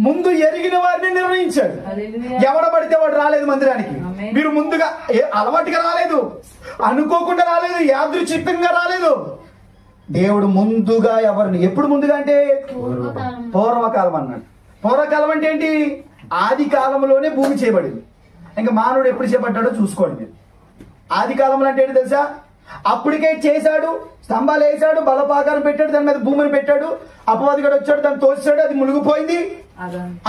ముందు ఎరిగిన వారిని నిర్ణయించాడు. ఎవడ పడితే వాడు రాలేదు మందిరానికి. మీరు ముందుగా అలవాటుగా రాలేదు, అనుకోకుండా రాలేదు, యాదృచ్ఛికంగా రాలేదు. దేవుడు ముందుగా ఎవరిని ఎప్పుడు ముందుగా అంటే పూర్వకాలం అన్నాడు. పూర్వకాలం అంటే ఏంటి? ఆది కాలంలోనే భూమి చేయబడింది. ఇంకా మానవుడు ఎప్పుడు చేపట్టాడో చూసుకోండి మీరు. ఆది కాలంలో అంటే ఏంటి తెలుసా? అప్పటికే చేశాడు, స్తంభాలు వేసాడు, బలపాకారం పెట్టాడు, దాని మీద భూమిని పెట్టాడు, అపవాదిగాడు వచ్చాడు, దాన్ని తోసాడు, అది మునిగిపోయింది,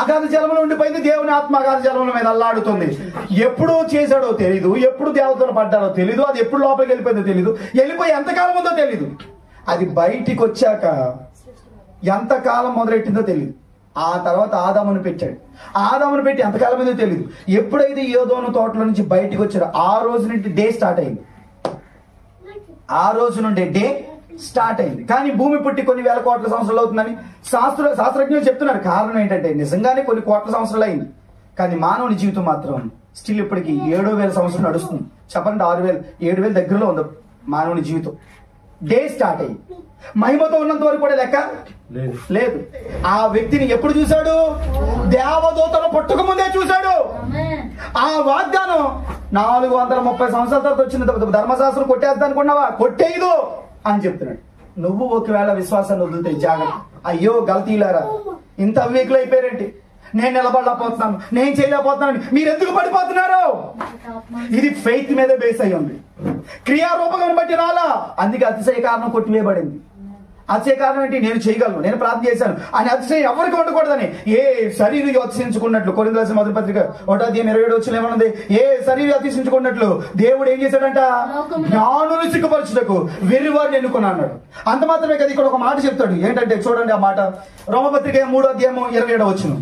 అగాధ జలంలో ఉండిపోయింది. దేవుని ఆత్మ అగాధ జలంలో మీద అల్లాడుతుంది. ఎప్పుడు చేశాడో తెలీదు, ఎప్పుడు దేవతలు పడ్డారో తెలీదు, అది ఎప్పుడు లోపలికి వెళ్ళిపోయిందో తెలీదు, వెళ్ళిపోయి ఎంతకాలం ఉందో తెలీదు. అది బయటికి వచ్చాక ఎంతకాలం మొదలెట్టిందో తెలియదు. ఆ తర్వాత ఆదామును పెట్టాడు. ఆదామును పెట్టి ఎంతకాలం ఏదో తెలియదు. ఎప్పుడైతే ఏదోను తోటలో నుంచి బయటికి వచ్చాడో ఆ రోజు నుండి డే స్టార్ట్ అయింది. ఆ రోజు నుండి డే స్టార్ట్ అయింది. కానీ భూమి పుట్టి కొన్ని వేల కోట్ల సంవత్సరాలు అవుతుందని శాస్త్రజ్ఞులు చెప్తున్నారు. కారణం ఏంటంటే నిజంగానే కొన్ని కోట్ల సంవత్సరాలు అయింది, కానీ మానవుని జీవితం మాత్రం స్టిల్ ఇప్పటికి 7,000 సంవత్సరాలు నడుస్తుంది. చెప్పండి, 6,000 7,000 దగ్గరలో ఉంది మానవుని జీవితం. డే స్టార్ట్ అయ్యి మహిమతో ఉన్నంత వరకు కూడా లెక్క లేదు. ఆ వ్యక్తిని ఎప్పుడు చూశాడు? దేవదూతలు పుట్టక ముందే చూశాడు. ఆ వాగ్దానం 430 సంవత్సరాల తర్వాత వచ్చిన ధర్మశాస్త్రం కొట్టేస్తా అనుకున్నావా? కొట్టేయదు అని చెప్తున్నాడు. నువ్వు ఒకవేళ విశ్వాసాన్ని వదిలితే జాగ్రత్త. అయ్యో గల్తీలారా, ఇంత అవివేకులు అయిపోయారేంటి, నేను నిలబడలేకపోతున్నాను, నేను చేయలేకపోతున్నాను, మీరు ఎందుకు పడిపోతున్నారు? ఇది ఫెయిత్ మీద బేస్ అయ్యి ఉంది, క్రియారూపకం బట్టి రాలా. అందుకే అతిశయ కారణం కొట్టివేయబడింది. అతిశయ కారణం ఏంటి? నేను చేయగలను, నేను ప్రార్థన చేశాను అని అతిశయం ఎవరికి ఉండకూడదని. ఏ శరీరం అతిశయించుకున్నట్లు కొరింథీయులకు రాసిన మొదటి పత్రిక 1:27 వచ్చిన ఏమనుంది? ఏ శరీరం అతిశయించుకున్నట్లు దేవుడు ఏం చేశాడంట? జ్ఞానులు సిగ్గుపరచుటకు వెర్రివారిని ఎన్నుకున్నాడు అన్నాడు. అంత మాత్రమే కదా, ఇక్కడ ఒక మాట చెప్తాడు. ఏంటంటే చూడండి ఆ మాట, రోమపత్రిక 3:27 వచ్చిన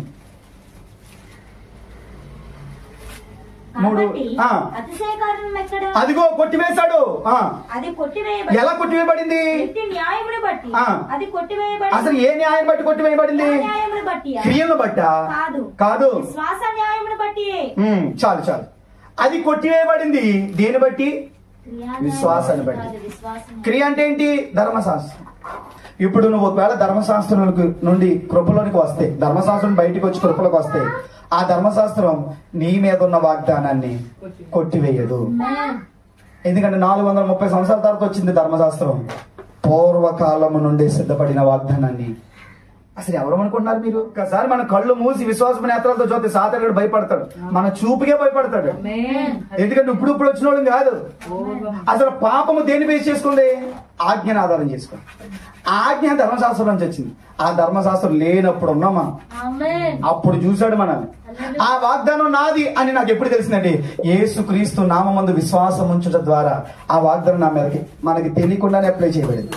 అదిగో కొట్టివేశాడు. ఎలా కొట్టివేయబడింది? అసలు ఏ న్యాయం బట్టి కొట్టివేయబడింది? క్రియను బట్టా? కాదు, చాలు చాలు. అది కొట్టివేయబడింది దేని బట్టి? విశ్వాసాన్ని బట్టి. క్రియ అంటే ఏంటి? ధర్మశాస్త్రం. ఇప్పుడు నువ్వు ఒకవేళ ధర్మశాస్త్రం నుండి కృపలోనికి వస్తే, ధర్మశాస్త్రం బయటకు వచ్చి కృపలోకి వస్తే, ఆ ధర్మశాస్త్రం నీ మీద ఉన్న వాగ్దానాన్ని కొట్టివేయదు. ఎందుకంటే 430 సంవత్సరాల తర్వాత వచ్చింది ధర్మశాస్త్రం. పూర్వకాలము నుండి సిద్ధపడిన వాగ్దానాన్ని అసలు ఎవరు అనుకుంటున్నారు మీరు? ఒకసారి మన కళ్ళు మూసి విశ్వాస నేత్రాలతో చూస్తే సాతానుడు భయపడతాడు, మన చూపుకే భయపడతాడు. ఎందుకంటే ఇప్పుడు వచ్చిన వాళ్ళు కాదు. అసలు పాపము దేన్ని బేస్ చేసుకుంది? ఆజ్ఞను ఆధారం చేసుకుంది. ఆజ్ఞ ధర్మశాస్త్రం నుంచి వచ్చింది. ఆ ధర్మశాస్త్రం లేనప్పుడు ఉన్నాం మనం. అప్పుడు చూశాడు మనల్ని. ఆ వాగ్దానం నాది అని నాకు ఎప్పుడు తెలిసిందండి? యేసుక్రీస్తు నామమందు విశ్వాసం ఉంచడం ద్వారా ఆ వాగ్దానం నా మీదకి మనకి తెలియకుండానే అప్లై చేయబడింది.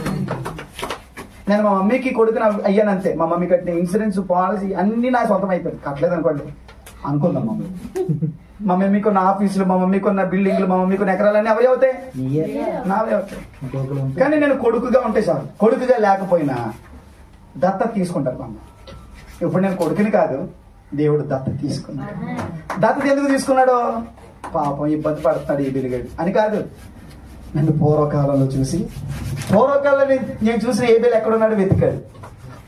నేను మా మమ్మీకి కొడుకున అయ్యానంతే. మా మమ్మీ కట్టిన ఇన్సూరెన్స్ పాలసీ అన్ని నా సొంతం అయిపోయింది. కట్టలేదు అనుకోండి, అనుకుందాం. మా మమ్మీకి ఉన్న ఆఫీసులు, మా మమ్మీకి ఉన్న బిల్డింగ్లు, మా మమ్మీకి ఉన్న ఎకరాలన్నీ ఎవరి అవుతాయి? నావే అవుతాయి. కానీ నేను కొడుకుగా ఉంటే చాలు. కొడుకుగా లేకపోయినా దత్తత తీసుకుంటారు మా అమ్మ. ఇప్పుడు నేను కొడుకుని కాదు, దేవుడు దత్తత తీసుకున్నాడు. దత్తత ఎందుకు తీసుకున్నాడు? పాపం ఇబ్బంది పడతాడు ఈ బిరిగాడు అని కాదు. నన్ను పూర్వకాలంలో చూసి, పూర్వకాలంలో నేను చూసిన ఏబేలు ఎక్కడున్నాడు వెతికాడు.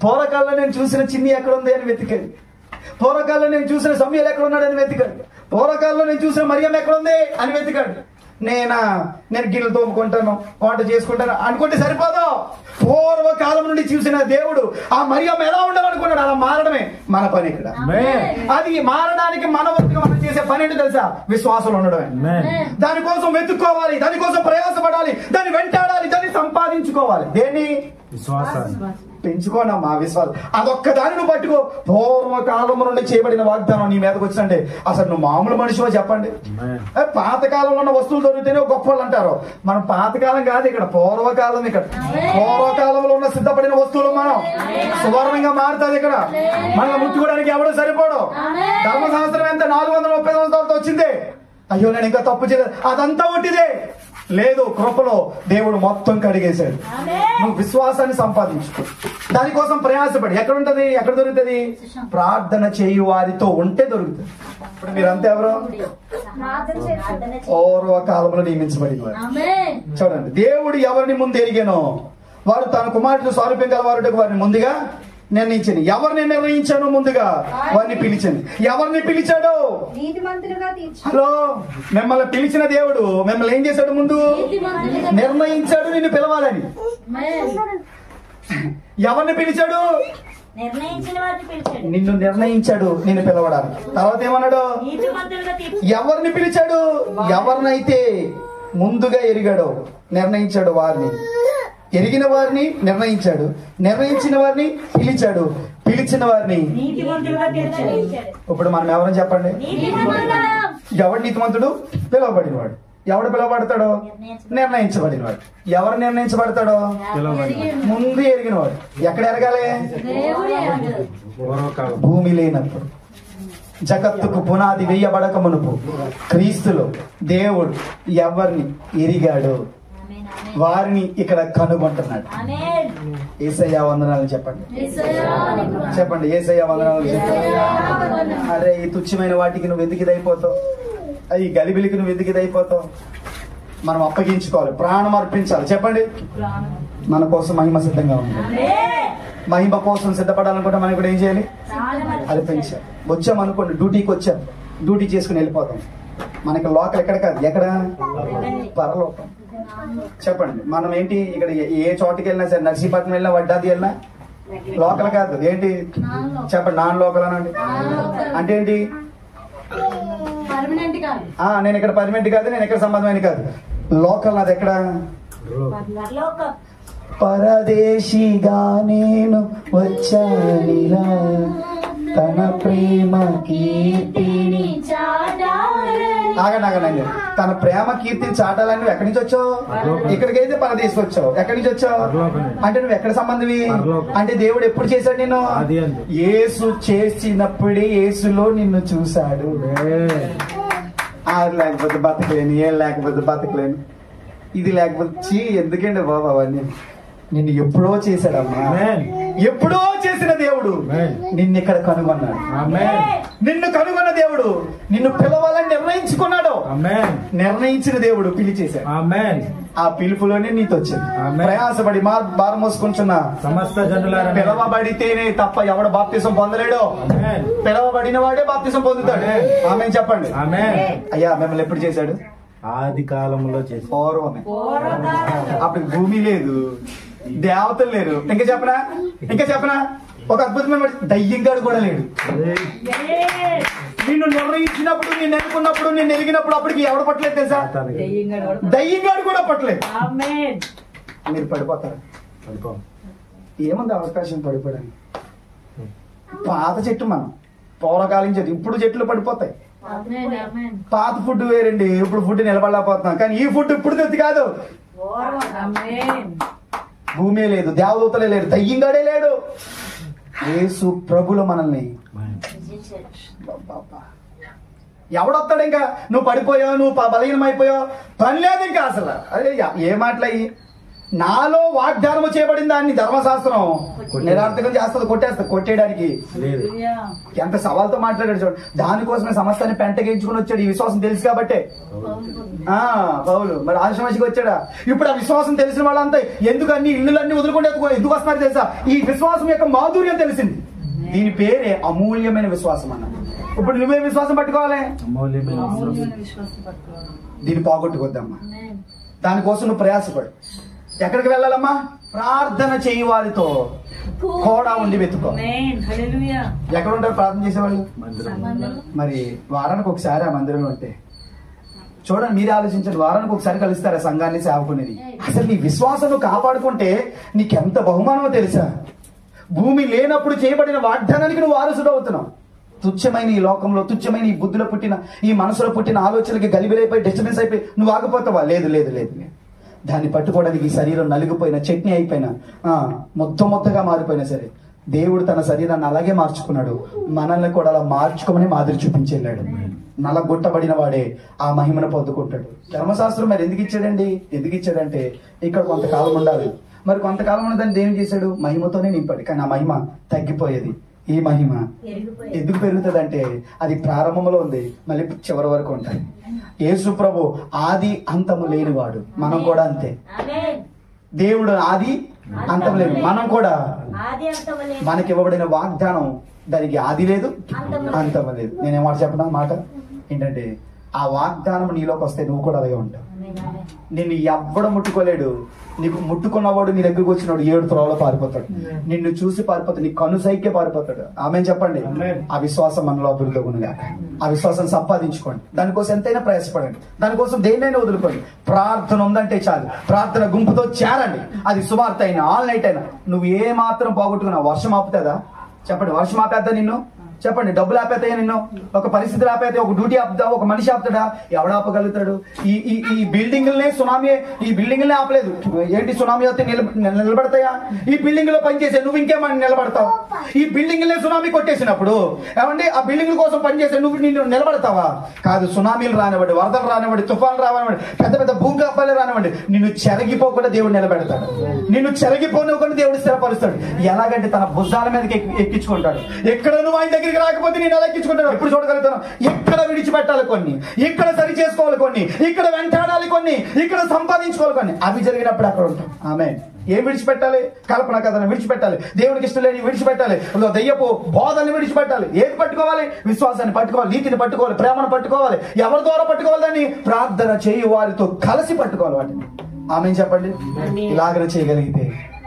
పూర్వకాలంలో నేను చూసిన చిన్ని ఎక్కడుంది అని వెతికాడు. పూర్వకాలంలో నేను చూసిన సమయాలు ఎక్కడున్నాడు అని వెతికాడు. పూర్వకాలంలో నేను చూసిన మరియం ఎక్కడుంది అని వెతికాడు. నేను గిన్నెలు తోముకుంటాను, వంట చేసుకుంటాను అనుకుంటే సరిపోదు. పూర్వకాలం నుండి చూసిన దేవుడు ఆ మరియం ఎలా ఉండాలనుకున్నాడు అలా మారడమే మన పని ఇక్కడ. అది మారడానికి మన వరకు మనం చేసే పని ఏంటి తెలుసా? విశ్వాసం ఉండడమే. దానికోసం వెతుక్కోవాలి, దానికోసం ప్రయాసపడాలి, దాన్ని వెంటాడాలి, దాన్ని సంపాదించుకోవాలి. దేన్ని? విశ్వాసాన్ని పెంచుకోనమ్మా. విశ్వాసం అదొక్క దాన్ని నువ్వు పట్టుకో. పూర్వకాలం నుండి చేయబడిన వాగ్దానం నీ మీదకి వచ్చిందంటే అసలు నువ్వు మామూలు మనిషివో చెప్పండి? పాతకాలంలో ఉన్న వస్తువులు దొరికితేనే గొప్ప వాళ్ళు అంటారు. మనం పాతకాలం కాదు, ఇక్కడ పూర్వకాలం. ఇక్కడ పూర్వకాలంలో ఉన్న సిద్ధపడిన వస్తువులు మనం సువర్ణంగా మారుతుంది. ఇక్కడ మనం ముట్టుకోవడానికి ఎవడో సరిపోడు. ధర్మశాస్త్రం ఎంత 430 సంవత్సరాలతో వచ్చిందే. అయ్యో నేను ఇంకా తప్పు చేయలేదు, అదంతా ఒట్టిదే. లేదు, కృపలో దేవుడు మొత్తం కడిగేశాడు. నువ్వు విశ్వాసాన్ని సంపాదించుకో, దానికోసం ప్రయాసపడి. ఎక్కడుంటది? ఎక్కడ దొరుకుతుంది? ప్రార్థన చేయు వారితో ఉంటే దొరుకుతుంది. ఇప్పుడు మీరంతా ఎవరు? పూర్వకాలంలో నియమించబడిన వారు. చూడండి, దేవుడు ఎవరిని ముందు ఎరిగానో వారు తన కుమారుడు స్వారూప్యం గల వారిని ముందుగా నిర్ణయించండి. ఎవరిని నిర్ణయించాను? ముందుగా వారిని పిలిచండి. ఎవరిని పిలిచాడు? హలో, మిమ్మల్ని పిలిచిన దేవుడు మిమ్మల్ని ఏం చేశాడు? ముందు నిర్ణయించాడు నిన్ను పిలవాలని. ఎవరిని పిలిచాడు? నిన్ను నిర్ణయించాడు నిన్ను పిలవడానికి. తర్వాత ఏమన్నాడు? ఎవరిని పిలిచాడు? ఎవరినైతే ముందుగా ఎరిగాడో నిర్ణయించాడు వారిని. ఎరిగిన వారిని నిర్ణయించాడు, నిర్ణయించిన వారిని పిలిచాడు, పిలిచిన వారిని. ఇప్పుడు మనం ఎవరని చెప్పండి? ఎవడు నీతిమంతుడు? పిలువబడినవాడు. ఎవడు పిలువబడతాడో? నిర్ణయించబడినవాడు. ఎవరు నిర్ణయించబడతాడో? ముందు ఎరిగినవాడు. ఎక్కడ ఎరగాలి? భూమి లేనప్పుడు, జగత్తుకు పునాది వేయబడక మునుపు క్రీస్తులో దేవుడు ఎవరిని ఎరిగాడు వారిని ఇక్కడ కనుగొంటున్నాడు. యేసయ్య వందనాలు చెప్పండి. చెప్పండి, యేసయ్య వందనాలు చెప్పండి. అరే, ఈ తుచ్చమైన వాటికి నువ్వు ఎందుకు ఇదైపోతావు? ఈ గలిబిలికి నువ్వు ఎందుకు ఇదైపోతావు? మనం అప్పగించుకోవాలి, ప్రాణం అర్పించాలి. చెప్పండి, మన కోసం మహిమ సిద్ధంగా ఉంది. మహిమ కోసం సిద్ధపడాలనుకుంటే మనం ఇప్పుడు ఏం చేయాలి? అది పెంచాలి. వచ్చామనుకోండి, డ్యూటీకి వచ్చాం, డ్యూటీ చేసుకుని వెళ్ళిపోతాం. మనకి లోకల్ ఎక్కడ కాదు, ఎక్కడ? పరలోకం. చెప్పండి, మనం ఏంటి ఇక్కడ ఏ చోటుకి వెళ్ళినా సరే, నర్సీపట్నం వెళ్ళినా, వడ్డాది వెళ్ళినా లోకల్ కాదు, ఏంటి చెప్పండి? నాన్ లోకల్ అనండి. అంటే ఏంటి? నేను ఇక్కడ పర్మనెంట్ కాదు, నేను ఎక్కడ సంబంధమైన కాదు. లోకల్ నాది ఎక్కడ? పరదేశిగా నేను వచ్చానిలా తన ప్రేమ కీర్తిని ఆగండి. తన ప్రేమ కీర్తిని చాటాలని నువ్వు ఎక్కడి నుంచి వచ్చావు? ఇక్కడికైతే పరదేశం వచ్చావు. ఎక్కడి నుంచి వచ్చావు అంటే నువ్వు ఎక్కడ సంబంధివి అంటే దేవుడు ఎప్పుడు చేశాడు నిన్ను? యేసు చేసినప్పుడే యేసులో నిన్ను చూశాడు. అది లేకపోతే బతకలేను, ఏం లేకపోతే బతకలేను, ఇది లేకపోతే ఎందుకండి బాబా అవన్నీ. నిన్ను ఎప్పుడో చేశాడమ్మా. ఎప్పుడో చేసిన దేవుడు నిన్ను ఇక్కడ కనుగొన్నాడు. నిన్ను కనుగొన్న దేవుడు నిన్ను పిలవాలని నిర్ణయించుకున్నాడు. నిర్ణయించిన దేవుడు పిలిచేశాడు. ఆ పిలుపులోనే నీతో వచ్చింది. ప్రయాసపడి భారం మోసుకుంటున్న సమస్త జనులారా, పిలవబడితేనే తప్ప ఎవడు బాప్తిసం పొందలేడు. పిలవబడిన వాడే బాప్తిసం పొందుతాడు. ఆమె చెప్పండి. అయ్యా మిమ్మల్ని ఎప్పుడు చేశాడు? ఆది కాలంలో చేసి, పూర్వమే. అప్పుడు భూమి లేదు, దేవతలు లేరు. ఇంకా చెప్పనా ఒక అద్భుతమైన దయ్యంగాడు కూడా లేడు. నిన్ను నిర్ణయించినప్పుడు, నిన్ను ఎన్నుకున్నప్పుడు, నిన్ను ఎరిగినప్పుడు అప్పటికి ఎవడు పట్టలేదు తెలుసా? దయ్యంగాడు కూడా పట్టలేదు. మీరు పడిపోతారు. ఏముంది అవకాశం పడిపోవడానికి? పాత చెట్టు మనం పూర్వకాలం చెట్టు, ఇప్పుడు చెట్లు పడిపోతాయి. పాత ఫుడ్ వేరండి, ఇప్పుడు ఫుడ్ నిలబడలేకపోతున్నాం. కానీ ఈ ఫుడ్ ఇప్పుడు తెచ్చి కాదు. భూమి లేదు, దేవదూతలే లేరు, దయ్యంగాడే లేడు. యేసు ప్రభులు మనల్ని. ఎవడొస్తాడు? ఇంకా నువ్వు పడిపోయావు, నువ్వు బలహీనమైపోయావు, పని లేదు ఇంకా అసలు. అదే ఏ మాటలయ్యి? నాలో వాగ్దానం చేయబడిన దాన్ని ధర్మశాస్త్రం నిరార్థకం చేస్తుంది, కొట్టేస్తుంది. కొట్టేయడానికి ఎంత సవాల్తో మాట్లాడాడు చూడండి. దానికోసమే సమస్తాన్ని పెంటగించుకుని వచ్చాడు. ఈ విశ్వాసం తెలుసు కాబట్టే పౌలు మరి ఆశ్రమానికి వచ్చాడా? ఇప్పుడు ఆ విశ్వాసం తెలిసిన వాళ్ళంతా ఎందుకు అన్ని ఇళ్ళన్నీ వదులుకుంటే ఎందుకు వస్తున్నారు తెలుసా? ఈ విశ్వాసం యొక్క మాధుర్యం తెలిసింది. దీని పేరే అమూల్యమైన విశ్వాసం అన్న. ఇప్పుడు నువ్వే విశ్వాసం పట్టుకోవాలి. దీన్ని పోగొట్టుకోద్దమ్మా. దానికోసం నువ్వు ప్రయాసపడు. ఎక్కడికి వెళ్ళాలమ్మా? ప్రార్థన చేయి వారితో కూడా ఉండి వెతుకో. ఎక్కడ ఉంటారు ప్రార్థన చేసేవాళ్ళు? మరి వారానికి ఒకసారి ఆ మందిరంలో ఉంటే చూడండి, మీరే ఆలోచించండి. వారానికి ఒకసారి కలుస్తారా సంఘాన్ని, సేవకునేది? అసలు నీ విశ్వాసం కాపాడుకుంటే నీకెంత బహుమానమో తెలుసా? భూమి లేనప్పుడు చేయబడిన వాగ్దానానికి నువ్వు వారసుడు అవుతున్నావు. తుచ్చమైన ఈ లోకంలో, తుచ్చమైన ఈ బుద్ధిలో పుట్టిన, ఈ మనసులో పుట్టిన ఆలోచనలకి గలిబిలైపోయి డిస్టర్బెన్స్ అయిపోయి నువ్వు ఆగిపోతావా? లేదు లేదు లేదు. దాన్ని పట్టుకోవడానికి ఈ శరీరం నలిగిపోయిన, చట్నీ అయిపోయినా, మొత్తగా మారిపోయినా సరే దేవుడు తన శరీరాన్ని అలాగే మార్చుకున్నాడు. మనల్ని కూడా అలా మార్చుకోమని మాదిరి చూపించేళ్ళాడు. నలగొట్టబడిన వాడే ఆ మహిమను పొందుకుంటాడు. ధర్మశాస్త్రం మరి ఎందుకు ఇచ్చాడంటే ఇక్కడ కొంతకాలం ఉండాలి. మరి కొంతకాలం ఉన్నదాన్ని దేవుడు చేశాడు, మహిమతోనే నింపాడు. కానీ ఆ మహిమ తగ్గిపోయేది. ఈ మహిమ ఎందుకు పెరుగుతుంది అంటే అది ప్రారంభంలో ఉంది, మళ్ళీ చివరి వరకు ఉంటాయి. యేసు ప్రభు ఆది అంతము లేనివాడు, మనం కూడా అంతే. దేవుడు ఆది అంతం లేదు, మనం కూడా. మనకి ఇవ్వబడిన వాగ్దానం దానికి ఆది లేదు, అంతం లేదు. నేనేమాట చెప్పిన మాట ఏంటంటే ఆ వాగ్దానం నీలోకి వస్తే నువ్వు కూడా అలాగే ఉంటావు. నిన్ను ఎవ్వడం ముట్టుకోలేడు. నీకు ముట్టుకున్నవాడు నీ దగ్గరకు వచ్చినవాడు 7 త్రోవలో పారిపోతాడు. నిన్ను చూసి పారిపోతాడు, నీ కను సైకే పారిపోతాడు. ఆమె చెప్పండి. ఆ విశ్వాసం మనలో అభివృద్ధి గుణగా, ఆ విశ్వాసం సంపాదించుకోండి. దానికోసం ఎంతైనా ప్రయాసపడండి. దానికోసం దేన్నైనా వదులుకోండి. ప్రార్థన ఉందంటే చాలు, ప్రార్థన గుంపుతో చేరండి. అది సువార్త అయినా, ఆల్ నైట్ అయినా. నువ్వు ఏ మాత్రం పోగొట్టుకున్నా వర్షం ఆపుతుందా? చెప్పండి. వర్షం ఆపేద్దా నిన్ను? చెప్పండి. డబ్బులు ఆపేతాయా నిన్ను? ఒక పరిస్థితులు ఆపేతే, ఒక డ్యూటీ ఆపుతా, ఒక మనిషి ఆపుతాడా? ఎవడ ఆపగలుగుతాడు? ఈ బిల్డింగ్లనే సునామీ, ఈ బిల్డింగ్లనే ఆపలేదు. ఏంటి సునామీ వస్తే నిలబడతాయా? ఈ బిల్డింగ్ లో పనిచేసే నువ్వు ఇంకేమని నిలబడతావు? ఈ బిల్డింగ్లనే సునామీ కొట్టేసినప్పుడు ఏమండి ఆ బిల్డింగ్ కోసం పనిచేసే నిన్ను నిలబడతావా? కాదు. సునామీలు రానివ్వండి, వరదలు రానివ్వండి, తుఫాన్లు రానివ్వండి, పెద్ద పెద్ద భూకంపాలు రానివ్వండి, నిన్ను చెరగిపోకుండా దేవుడు నిలబెడతాడు. నిన్ను చెరగిపోనివ్వకుండా దేవుడు స్థిరపరుస్తాడు. ఎలాగంటే తన భుజాల మీదకి ఎక్కించుకుంటాడు. ఎక్కడ నువ్వు ఆయన దగ్గరికి రాకపోతే నేను ఎలా ఎక్కించుకుంటాను? ఎప్పుడు చూడగలుగుతాను? ఇక్కడ విడిచిపెట్టాలి కొన్ని, ఇక్కడ సరి చేసుకోవాలి కొన్ని, ఇక్కడ వెంటాడాలి కొన్ని, ఇక్కడ సంపాదించుకోవాలి కొన్ని. అవి జరిగినప్పుడు అక్కడ ఉంటాం. ఆమె ఏం విడిచిపెట్టాలి? కల్పన కథను విడిచిపెట్టాలి, దేవునికి ఇష్టం లేని విడిచిపెట్టాలి, దయ్యపు బోధనని విడిచిపెట్టాలి. ఏది పట్టుకోవాలి? విశ్వాసాన్ని పట్టుకోవాలి, నీతిని పట్టుకోవాలి, ప్రేమను పట్టుకోవాలి. ఎవరి ద్వారా పట్టుకోవాలి? దాన్ని ప్రార్థన చేయు వారితో కలిసి పట్టుకోవాలి వాటిని. ఆమె చెప్పండి. ఇలాగ చేయగలిగితే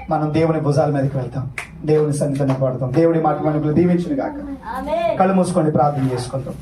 మనం దేవుని భుజాల మీదకి వెళ్తాం, దేవుని సన్నిధిని పడతాం. దేవుడి మాట మనకు దీవించును గాక. కళ్ళు మూసుకొని ప్రార్థన చేసుకుంటాం.